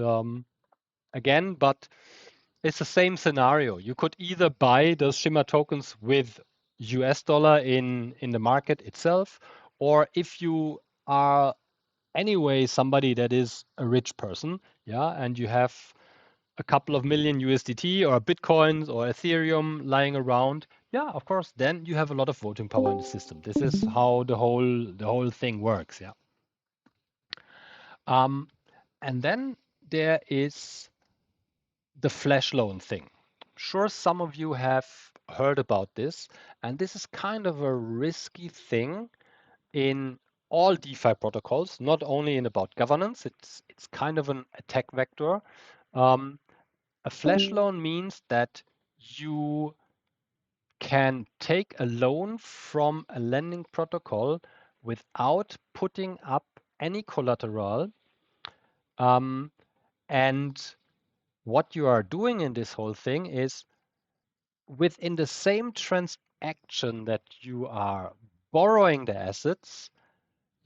again, but it's the same scenario. You could either buy those Shimmer tokens with US dollar in the market itself, or if you are anyway somebody that is a rich person, yeah, and you have a couple of million USDT or Bitcoins or Ethereum lying around, yeah, of course, then you have a lot of voting power in the system. This is how the whole thing works, yeah. And then there is the flash loan thing. Sure, some of you have heard about this, and this is kind of a risky thing in all DeFi protocols, not only in about governance. It's kind of an attack vector. A flash loan means that you can take a loan from a lending protocol without putting up any collateral. And what you are doing in this whole thing is within the same transaction that you are borrowing the assets,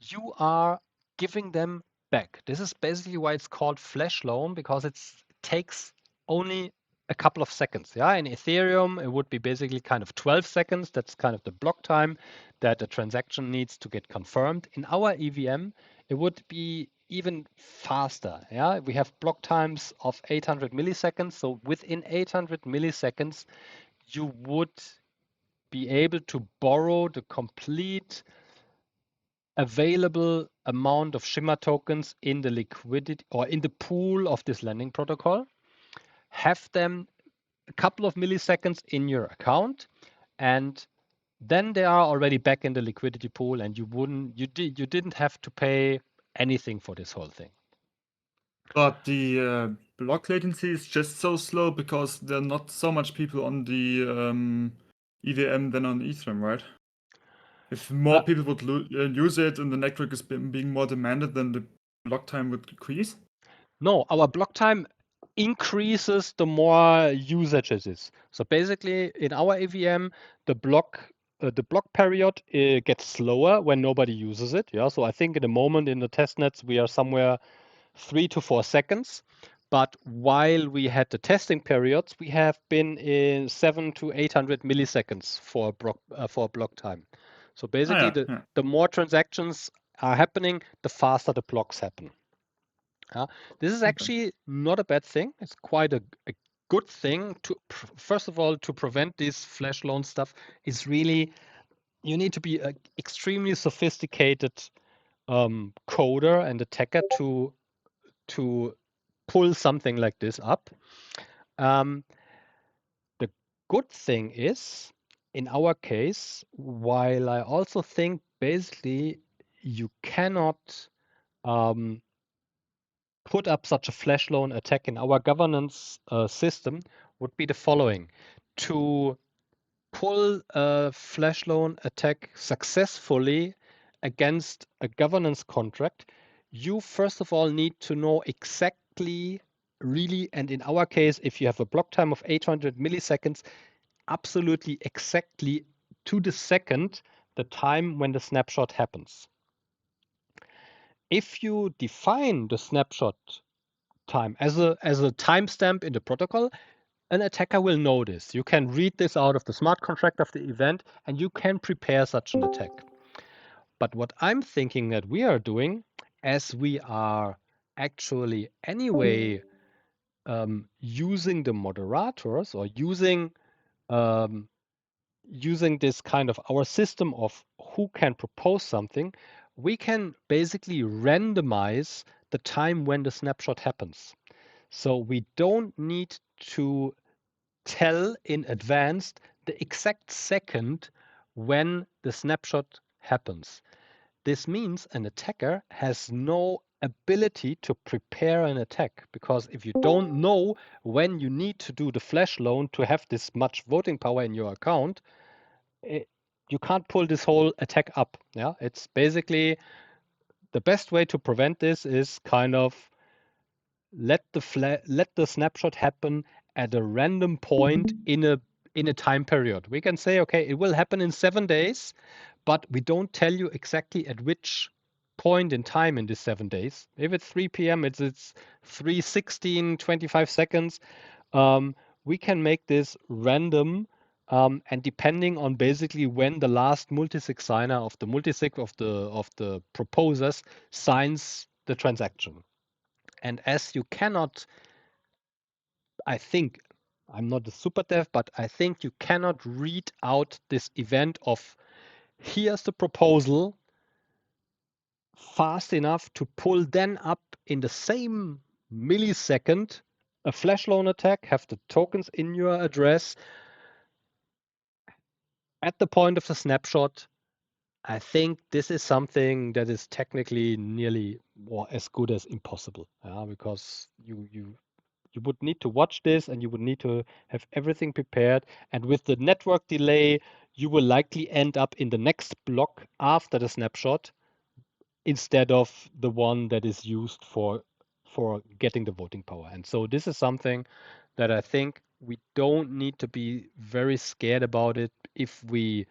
you are giving them back. This is basically why it's called flash loan, because it takes only a couple of seconds. Yeah, in Ethereum, it would be basically kind of 12 seconds. That's kind of the block time that a transaction needs to get confirmed. In our EVM, it would be even faster. Yeah, we have block times of 800 milliseconds. So within 800 milliseconds, you would be able to borrow the complete available amount of Shimmer tokens in the liquidity or in the pool of this lending protocol, have them a couple of milliseconds in your account, and then they are already back in the liquidity pool, and you didn't have to pay anything for this whole thing. But the block latency is just so slow because there are not so much people on the EVM than on Ethereum, right? If more people would use it and the network is being more demanded, then the block time would decrease? No, our block time increases the more usage it is. So basically, in our EVM, the block period gets slower when nobody uses it. Yeah. So I think in the moment in the testnets we are somewhere 3 to 4 seconds. But while we had the testing periods, we have been in 7 to 800 milliseconds for block time. So basically, the more transactions are happening, the faster the blocks happen. This is actually not a bad thing. It's quite a good thing to, first of all, to prevent this flash loan stuff is really, you need to be an extremely sophisticated coder and attacker to pull something like this up. The good thing is, in our case, while I also think basically you cannot put up such a flash loan attack in our governance system, would be the following. To pull a flash loan attack successfully against a governance contract, you first of all need to know exactly, really, and in our case, if you have a block time of 800 milliseconds, absolutely exactly to the second, the time when the snapshot happens. If you define the snapshot time as a timestamp in the protocol, an attacker will know this. You can read this out of the smart contract of the event, and you can prepare such an attack. But what I'm thinking that we are doing, as we are actually anyway using the moderators or using this kind of our system of who can propose something, we can basically randomize the time when the snapshot happens. So we don't need to tell in advance the exact second when the snapshot happens. This means an attacker has no ability to prepare an attack, because if you don't know when you need to do the flash loan to have this much voting power in your account, you can't pull this whole attack up. Yeah, it's basically the best way to prevent this is kind of let the snapshot happen at a random point in a time period. We can say, okay, it will happen in 7 days, but we don't tell you exactly at which point in time in these 7 days. If it's 3 p.m., it's 3:16, 25 seconds. We can make this random and depending on basically when the last multisig signer of the multisig of the proposers signs the transaction. And as you cannot, I think, I'm not a super dev, but I think you cannot read out this event of here's the proposal fast enough to pull then up in the same millisecond a flash loan attack, have the tokens in your address at the point of the snapshot. I think this is something that is technically nearly or as good as impossible, because you would need to watch this and you would need to have everything prepared. And with the network delay, you will likely end up in the next block after the snapshot instead of the one that is used for getting the voting power. And so this is something that I think we don't need to be very scared about it if we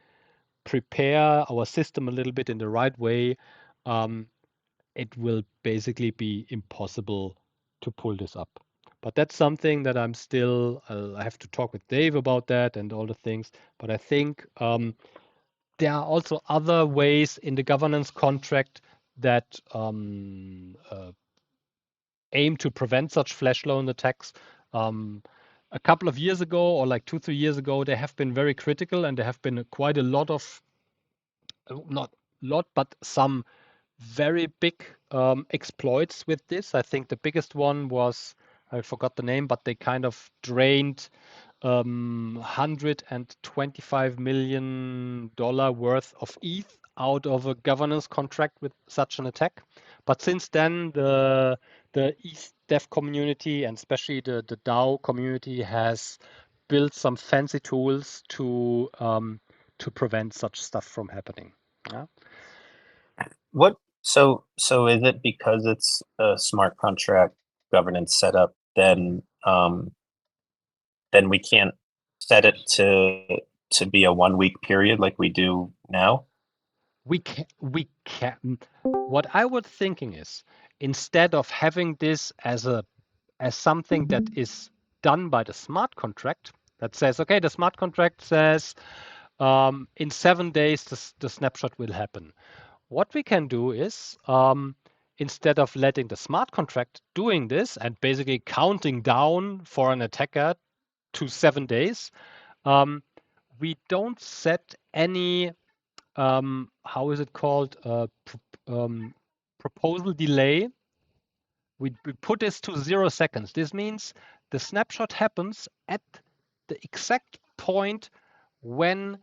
prepare our system a little bit in the right way. It will basically be impossible to pull this up. But that's something that I'm still, I have to talk with Dave about that and all the things. But I think there are also other ways in the governance contract that aim to prevent such flash loan attacks. A couple of years ago, or like 2-3 years ago, they have been very critical, and there have been quite a lot of, not lot, but some very big exploits with this. I think the biggest one was, I forgot the name, but they kind of drained $125 million worth of ETH out of a governance contract with such an attack. But since then, the ETH dev community and especially the DAO community has built some fancy tools to prevent such stuff from happening. Yeah. What so is it because it's a smart contract governance setup, then we can't set it to be a 1 week period like we do now? We can. What I was thinking is, instead of having this as something that is done by the smart contract that says, okay, the smart contract says in 7 days the snapshot will happen. What we can do is, instead of letting the smart contract doing this and basically counting down for an attacker to 7 days, we don't set any how is it called? Proposal delay. We put this to 0 seconds. This means the snapshot happens at the exact point when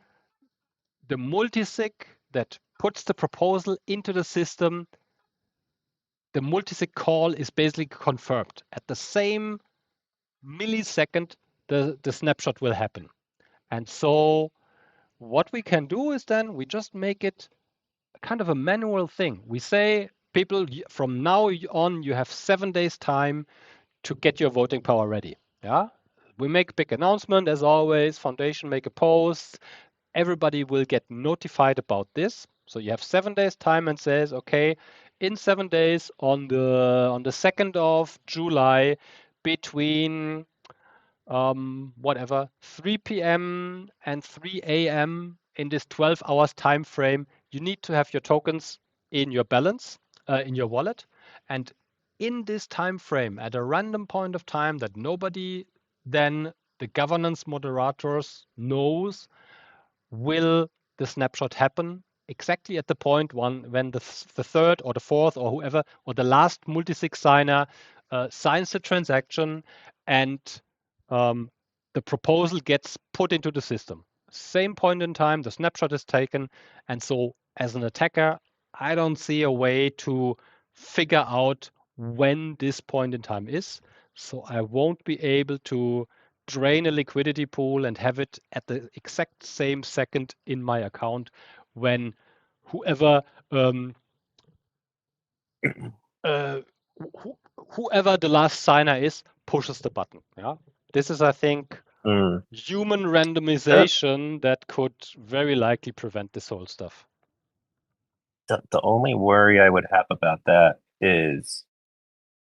the multisig that puts the proposal into the system, the multisig call is basically confirmed. At the same millisecond, the snapshot will happen. And so what we can do is then we just make it kind of a manual thing. We say, people, from now on, you have 7 days time to get your voting power ready. Yeah, we make a big announcement as always. Foundation make a post. Everybody will get notified about this. So you have 7 days time and says, okay, in 7 days on the 2nd of July, between whatever 3 p.m. and 3 a.m. in this 12 hours time frame, you need to have your tokens in your balance, in your wallet. And in this time frame, at a random point of time that nobody then the governance moderators knows, will the snapshot happen exactly at the point when the third or the fourth or whoever or the last multisig signer signs the transaction and the proposal gets put into the system. Same point in time, the snapshot is taken. And so as an attacker, I don't see a way to figure out when this point in time is. So I won't be able to drain a liquidity pool and have it at the exact same second in my account when whoever whoever the last signer is pushes the button. Yeah, this is, I think, human randomization that could very likely prevent this whole stuff. The only worry I would have about that is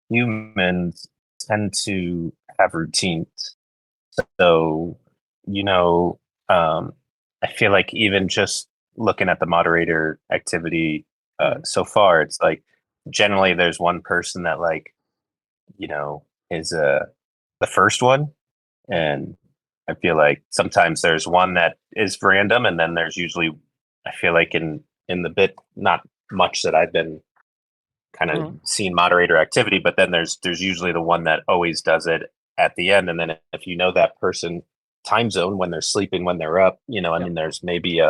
humans tend to have routines. So, I feel like even just looking at the moderator activity so far, it's like generally there's one person that like, is the first one. And I feel like sometimes there's one that is random, and then there's usually, I feel like in the bit, not much that I've been kind of seen moderator activity, but then there's usually the one that always does it at the end. And then if you know that person time zone, when they're sleeping, when they're up, I mean, there's maybe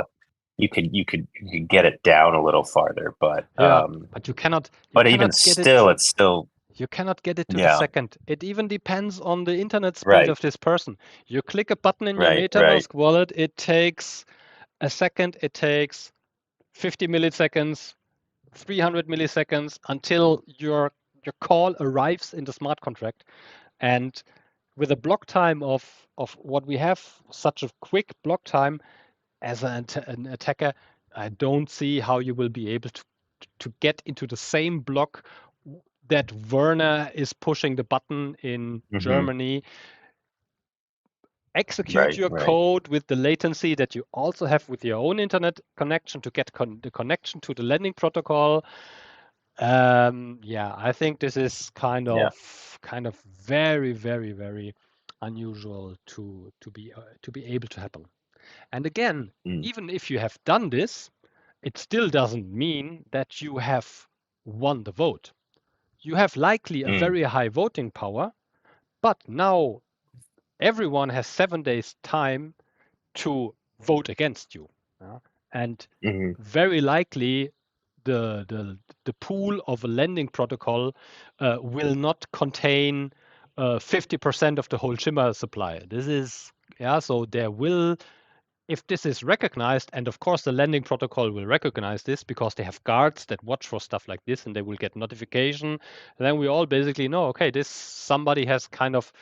you could get it down a little farther, but but you cannot. But even still, it's still. You cannot get it to the second. It even depends on the internet speed Right. of this person. You click a button in your Right, MetaMask wallet, it takes a second, it takes 50 milliseconds, 300 milliseconds until your call arrives in the smart contract. And with a block time of what we have, such a quick block time, as an attacker, I don't see how you will be able to get into the same block that Werner is pushing the button in Germany. Execute your code with the latency that you also have with your own internet connection to get the connection to the lending protocol. I think this is kind of very, very, very unusual to be able to happen. And again, even if you have done this, it still doesn't mean that you have won the vote. You have likely a very high voting power, but now everyone has 7 days time to vote against you. And very likely the pool of a lending protocol will not contain 50% of the whole Shimmer supply. This is, so there will, if this is recognized, and of course the lending protocol will recognize this because they have guards that watch for stuff like this and they will get notification. And then we all basically know, okay, this somebody has kind of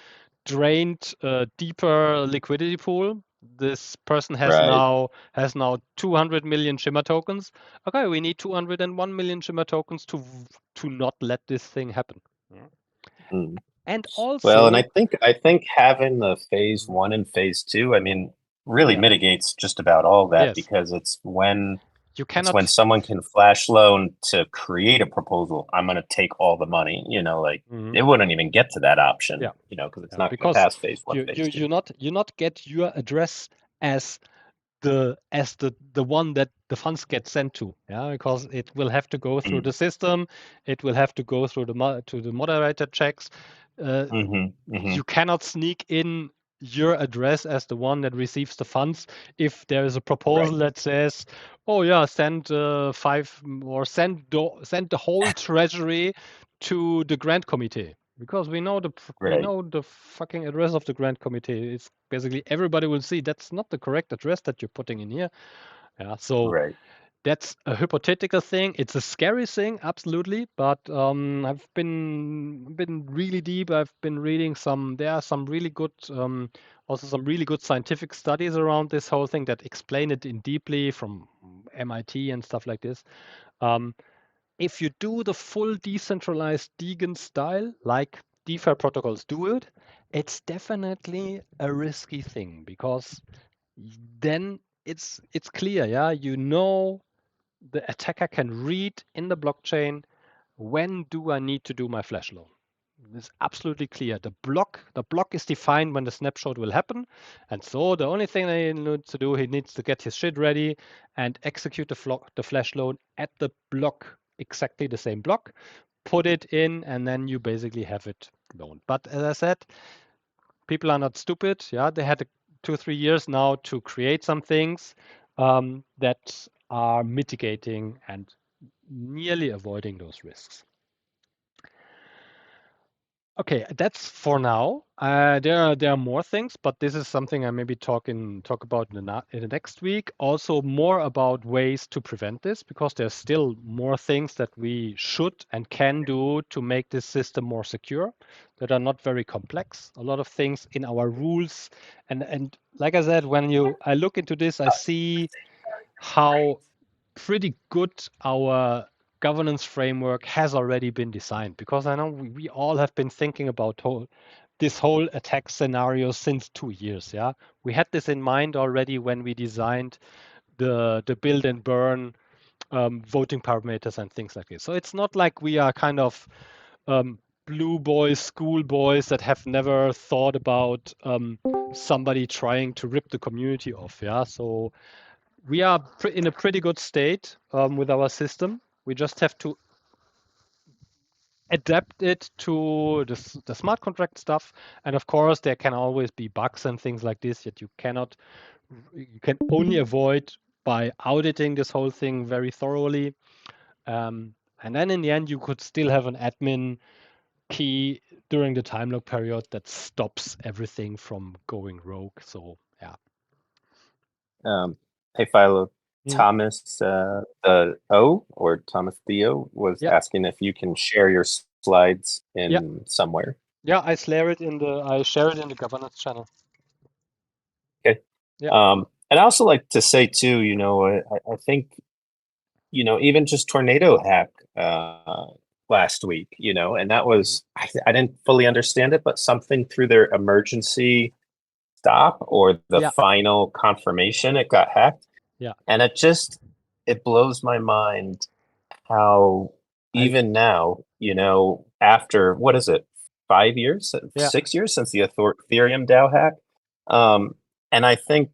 drained a deeper liquidity pool. This person has now 200 million Shimmer tokens. Okay, we need 201 million Shimmer tokens to not let this thing happen. And also, well, and I think having the phase 1 and phase 2, I mean, really mitigates just about all that, because it's when someone can flash loan to create a proposal, I'm going to take all the money, it wouldn't even get to that option, because it's not going to pass phase 1, phase 2. You not get your address as the one that the funds get sent to, because it will have to go through the system, it will have to go through the moderator checks. You cannot sneak in your address as the one that receives the funds if there is a proposal that says, oh yeah, send 5 or send the whole treasury to the grant committee, because we know the fucking address of the grant committee. It's basically everybody will see that's not the correct address that you're putting in here. That's a hypothetical thing. It's a scary thing, absolutely. But I've been really deep. I've been reading there are some really good, also some really good scientific studies around this whole thing that explain it in deeply from MIT and stuff like this. If you do the full decentralized Deegan style, like DeFi protocols do it, it's definitely a risky thing, because then it's clear, the attacker can read in the blockchain, when do I need to do my flash loan? It's absolutely clear. The block is defined when the snapshot will happen. And so the only thing that he needs to do, he needs to get his shit ready and execute the flash loan at the block, exactly the same block, put it in, and then you basically have it loaned. But as I said, people are not stupid. They had 2-3 years now to create some things that are mitigating and nearly avoiding those risks. Okay, that's for now. There are more things, but this is something I maybe talk about in the next week. Also, more about ways to prevent this, because there's still more things that we should and can do to make this system more secure, that are not very complex. A lot of things in our rules, and like I said, when I look into this, I see how pretty good our governance framework has already been designed, because I know we all have been thinking about this whole attack scenario since 2 years. Yeah, we had this in mind already when we designed the build and burn voting parameters and things like this. So it's not like we are kind of blue boys, school boys that have never thought about somebody trying to rip the community off. Yeah, so we are in a pretty good state with our system. We just have to adapt it to the smart contract stuff, and of course there can always be bugs and things like this that you can only avoid by auditing this whole thing very thoroughly. And then in the end, you could still have an admin key during the time lock period that stops everything from going rogue. So yeah. Hey, Philo, Mm. Thomas the O or Thomas Theo was Yeah. asking if you can share your slides in Yeah. somewhere. Yeah, I share it in the governance channel. Okay. Yeah. And I also like to say too, I think, even just tornado hack last week, and that was I didn't fully understand it, but something through their emergency stop or the Yeah. final confirmation it got hacked. Yeah. And it blows my mind how even now, after what is it, 5 years, Yeah. 6 years since the Ethereum DAO hack, and I think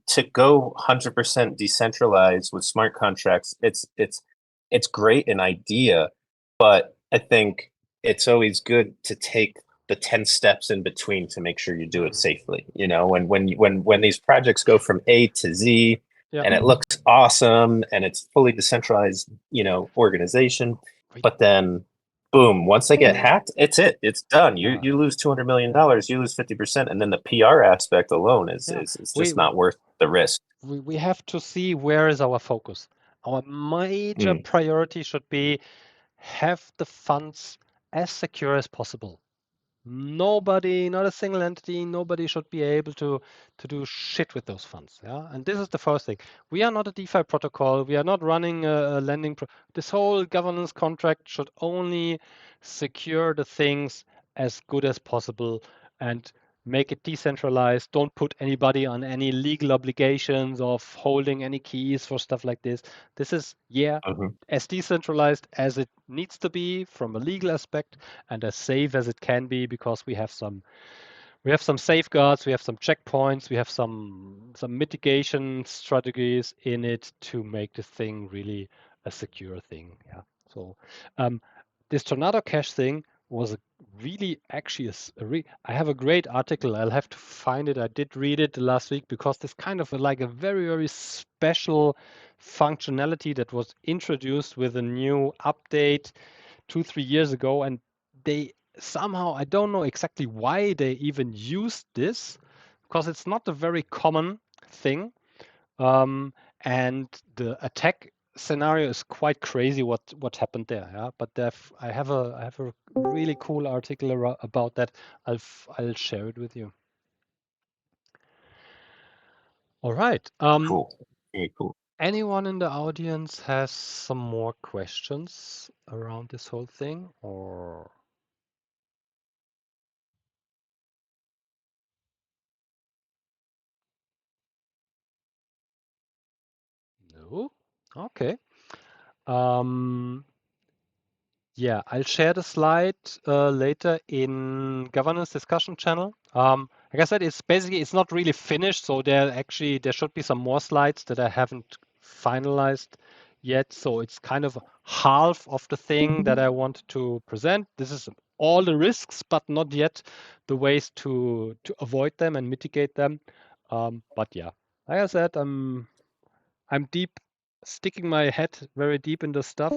to go 100% decentralized with smart contracts, it's great an idea, but I think it's always good to take the 10 steps in between to make sure you do it safely. When these projects go from A to Z, Yeah. and it looks awesome and it's fully decentralized, organization, but then boom, once they get hacked, it's done. You lose $200 million, you lose 50%, and then the PR aspect alone is just not worth the risk. We have to see where is our focus. Our major priority should be have the funds as secure as possible. Nobody, not a single entity, nobody should be able to do shit with those funds. Yeah, and this is the first thing. We are not a DeFi protocol. We are not running a lending. This whole governance contract should only secure the things as good as possible and make it decentralized. Don't put anybody on any legal obligations of holding any keys for stuff like this. This is as decentralized as it needs to be from a legal aspect and as safe as it can be, because we have some safeguards, we have some checkpoints, we have some mitigation strategies in it to make the thing really a secure thing. Yeah. So this Tornado Cash thing was really actually I have a great article. I'll have to find it. I did read it last week because this kind of like a very, very special functionality that was introduced with a new update 2-3 years ago, and they somehow, I don't know exactly why they even used this, because it's not a very common thing, and the attack scenario is quite crazy what happened there. Yeah, but I have a really cool article about that. I'll share it with you. All right. Cool. Very cool. Anyone in the audience has some more questions around this whole thing, or? No? Okay. Yeah, I'll share the slide later in governance discussion channel. Like I said, it's not really finished, so there should be some more slides that I haven't finalized yet. So it's kind of half of the thing that I want to present. This is all the risks, but not yet the ways to avoid them and mitigate them. But yeah, like I said, I'm sticking my head very deep into stuff,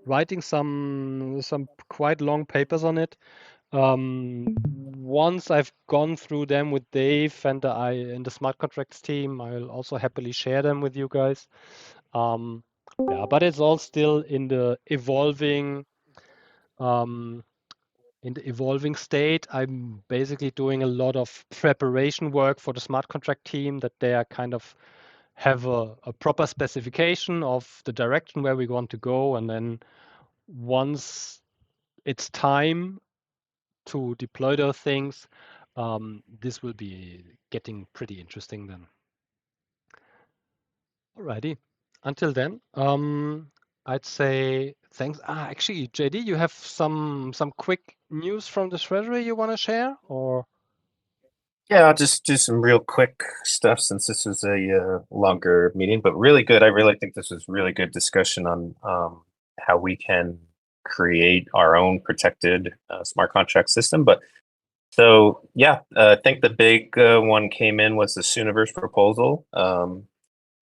writing some quite long papers on it. Once I've gone through them with Dave and the smart contracts team, I'll also happily share them with you guys. Yeah, but it's all still in the evolving state. I'm basically doing a lot of preparation work for the smart contract team, that they are kind of have a proper specification of the direction where we want to go, and then once it's time to deploy those things, this will be getting pretty interesting then. Alrighty. Until then, I'd say thanks. Actually, JD, you have some quick news from the Treasury you want to share, or? Yeah, I'll just do some real quick stuff since this was a longer meeting, but really good. I really think this was really good discussion on how we can create our own protected smart contract system. But so yeah, I think the big one came in was the Sooniverse proposal.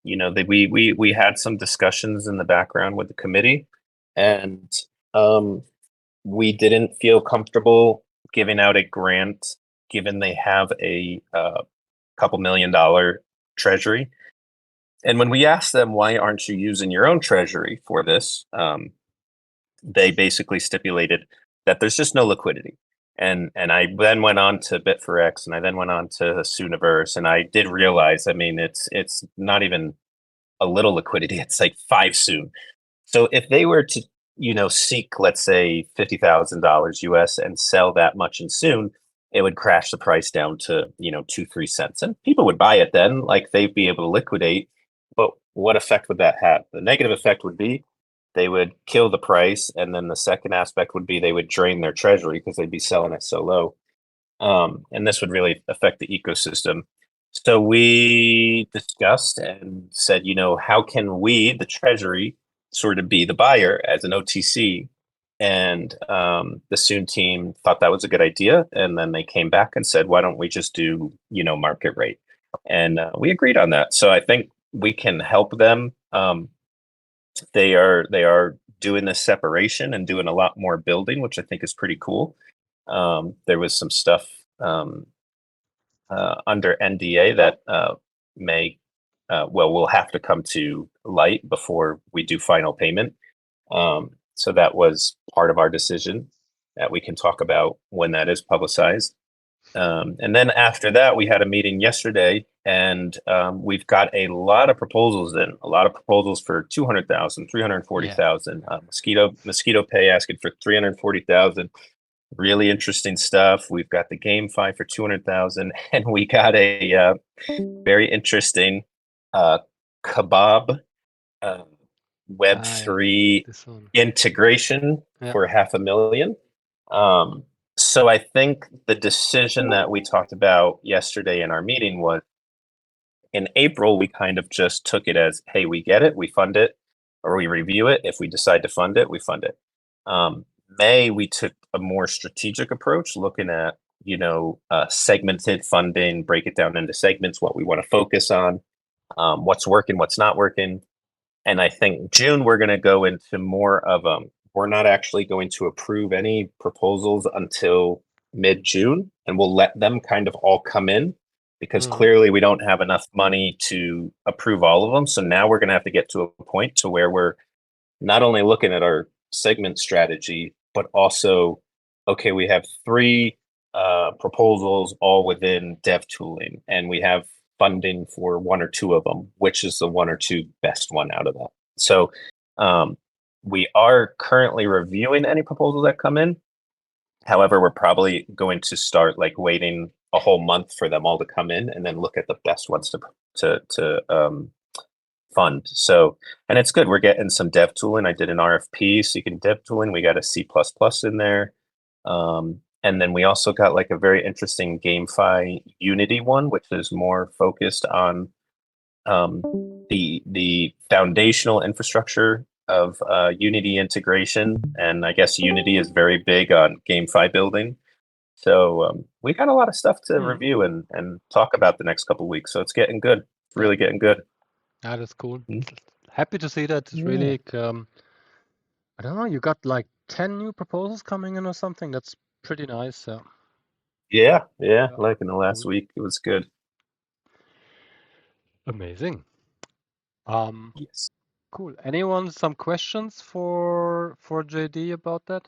We had some discussions in the background with the committee, and we didn't feel comfortable giving out a grant given they have a couple $1 million treasury. And when we asked them, why aren't you using your own treasury for this? They basically stipulated that there's just no liquidity. And I then went on to Bit4X, and I then went on to Sooniverse, and I did realize, I mean, it's not even a little liquidity, it's like 5 Soon. So if they were to, seek, let's say, $50,000 US and sell that much in Soon, it would crash the price down to, 2-3 cents. And people would buy it then, like they'd be able to liquidate. But what effect would that have? The negative effect would be they would kill the price. And then the second aspect would be they would drain their treasury because they'd be selling it so low. And this would really affect the ecosystem. So we discussed and said, how can we, the treasury, sort of be the buyer as an OTC? And the Soon team thought that was a good idea. And then they came back and said, why don't we just do, market rate? And we agreed on that. So I think we can help them. They are doing this separation and doing a lot more building, which I think is pretty cool. There was some stuff under NDA that will have to come to light before we do final payment. So that was part of our decision that we can talk about when that is publicized. And then after that, we had a meeting yesterday, and we've got a lot of proposals in, a lot of proposals for 200,000, 340,000. Mosquito Pay asking for 340,000. Really interesting stuff. We've got the GameFi for 200,000, and we got a very interesting Kebab Web3 integration for $500,000. So I think the decision that we talked about yesterday in our meeting was, in April, we kind of just took it as, hey, we get it, we fund it, or we review it. If we decide to fund it, we fund it. May, we took a more strategic approach, looking at, segmented funding, break it down into segments, what we want to focus on, what's working, what's not working. And I think June, we're going to go into more of we're not actually going to approve any proposals until mid-June, and we'll let them kind of all come in, because clearly we don't have enough money to approve all of them. So now we're going to have to get to a point to where we're not only looking at our segment strategy, but also, okay, we have 3 proposals all within dev tooling, and we have funding for 1 or 2 of them. Which is the 1 or 2 best one out of that? So we are currently reviewing any proposals that come in. However, we're probably going to start waiting a whole month for them all to come in, and then look at the best ones to fund. So, and it's good. We're getting some dev tooling. I did an RFP, so you can dev tooling. We got a C++ in there. And then we also got a very interesting GameFi Unity one, which is more focused on the foundational infrastructure of Unity integration. And I guess Unity is very big on GameFi building. So we got a lot of stuff to review and talk about the next couple of weeks. So it's getting good. It's really getting good. Yeah, that's cool. Happy to see that. It's really, I don't know, you got 10 new proposals coming in or something. That's pretty nice. Yeah. In the last week, it was good. Amazing. Yes. Cool. Anyone some questions for JD about that?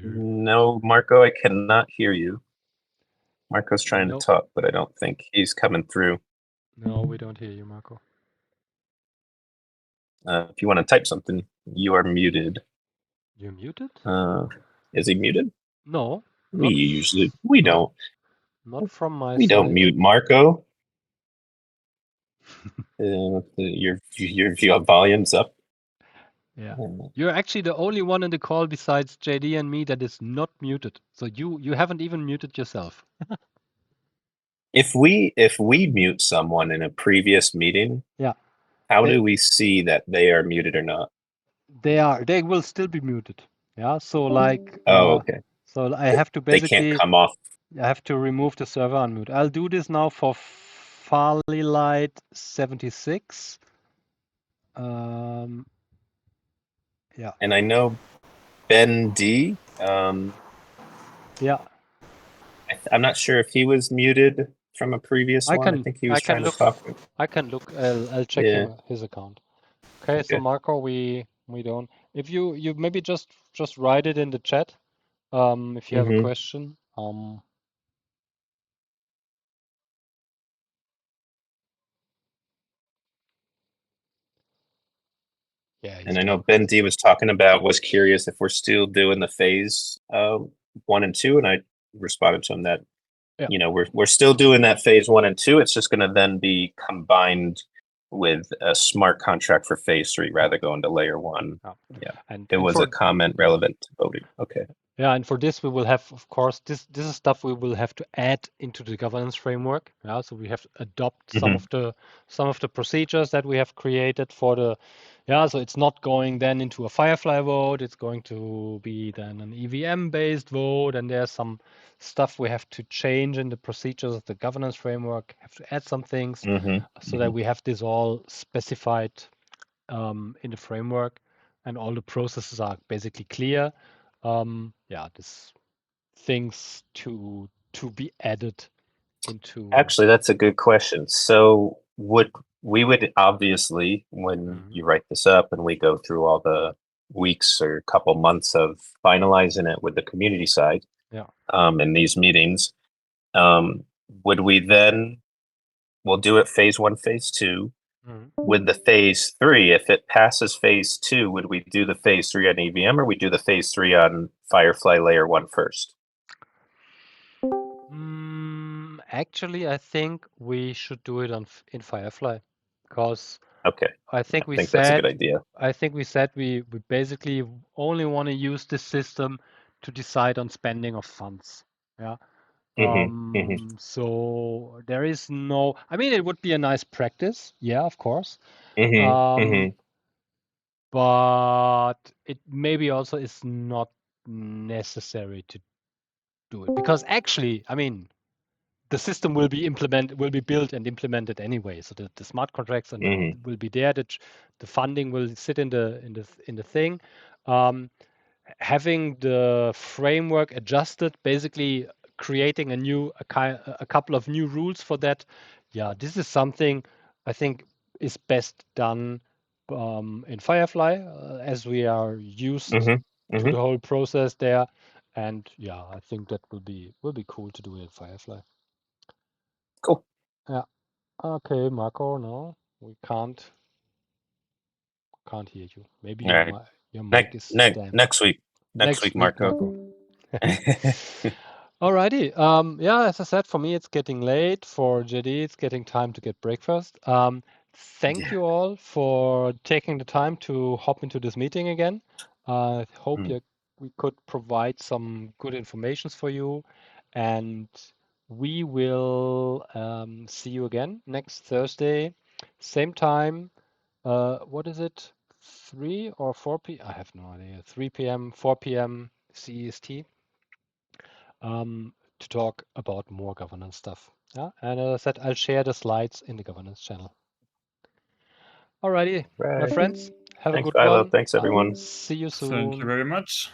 No, Marco, I cannot hear you. Marco's trying to talk, but I don't think he's coming through. No, we don't hear you, Marco. If you want to type something, you are muted. You're muted? Is he muted? No. We don't. Not from my We side. don't mute Marco. Your volume's up. Yeah. You're actually the only one in the call besides JD and me that is not muted. So you haven't even muted yourself. If we mute someone in a previous meeting, Yeah. how do we see that they are muted or not? They will still be muted. Yeah. So like Okay. so I have to They basically can't come off. I have to remove the server unmute. I'll do this now for Farlight 76. Yeah. And I know Ben D. Yeah. I'm not sure if he was muted from a previous one. I think he was trying to talk. I can look. I'll check his account. Okay, so Marco, we don't. If you maybe just write it in the chat. If you have a question. Yeah. And I know Ben D was curious if we're still doing the phase 1 and 2, and I responded to him that we're still doing that phase 1 and 2. It's just going to then be combined with a smart contract for phase 3 rather going to layer 1. Yeah, and it was a comment relevant to voting. Okay. Yeah, and for this we will have, of course, this is stuff we will have to add into the governance framework. Yeah, so we have to adopt some of the procedures that we have created for the. Yeah, so it's not going then into a Firefly vote. It's going to be then an EVM-based vote, and there's some stuff we have to change in the procedures of the governance framework. Have to add some things so that we have this all specified in the framework, and all the processes are basically clear. This things to be added into. Actually, that's a good question. So we would obviously, when you write this up and we go through all the weeks or couple months of finalizing it with the community side, in these meetings, would we then, we'll do it phase 1, phase 2. With the phase 3, if it passes phase 2, would we do the phase 3 on EVM, or we do the phase 3 on Firefly layer 1 first? Actually, I think we should do it in Firefly, because I think that's a good idea. I think we said we basically only want to use this system to decide on spending of funds. Yeah. So there is no. I mean, it would be a nice practice. Yeah, of course. But it maybe also is not necessary to do it, because actually, I mean, the system will be built and implemented anyway. So the smart contracts and will be there. The funding will sit in the thing. Having the framework adjusted, basically creating a couple of new rules for that. Yeah, this is something I think is best done in Firefly, as we are used to the whole process there. And yeah, I think that will be cool to do it in Firefly. Cool. Yeah. Okay, Marco. No, we can't hear you. Maybe your mic is damp. Next week, Marco. Alrighty. Yeah, as I said, for me it's getting late. For JD, it's getting time to get breakfast. Thank you all for taking the time to hop into this meeting again. I hope we could provide some good informations for you, and we will see you again next Thursday, same time. What is it? 3 or 4 p.m.? I have no idea. 3 p.m., 4 p.m. CEST. To talk about more governance stuff. Yeah, and as I said, I'll share the slides in the governance channel. Alrighty, my friends, have a good one. Thanks, everyone. See you soon. Thank you very much.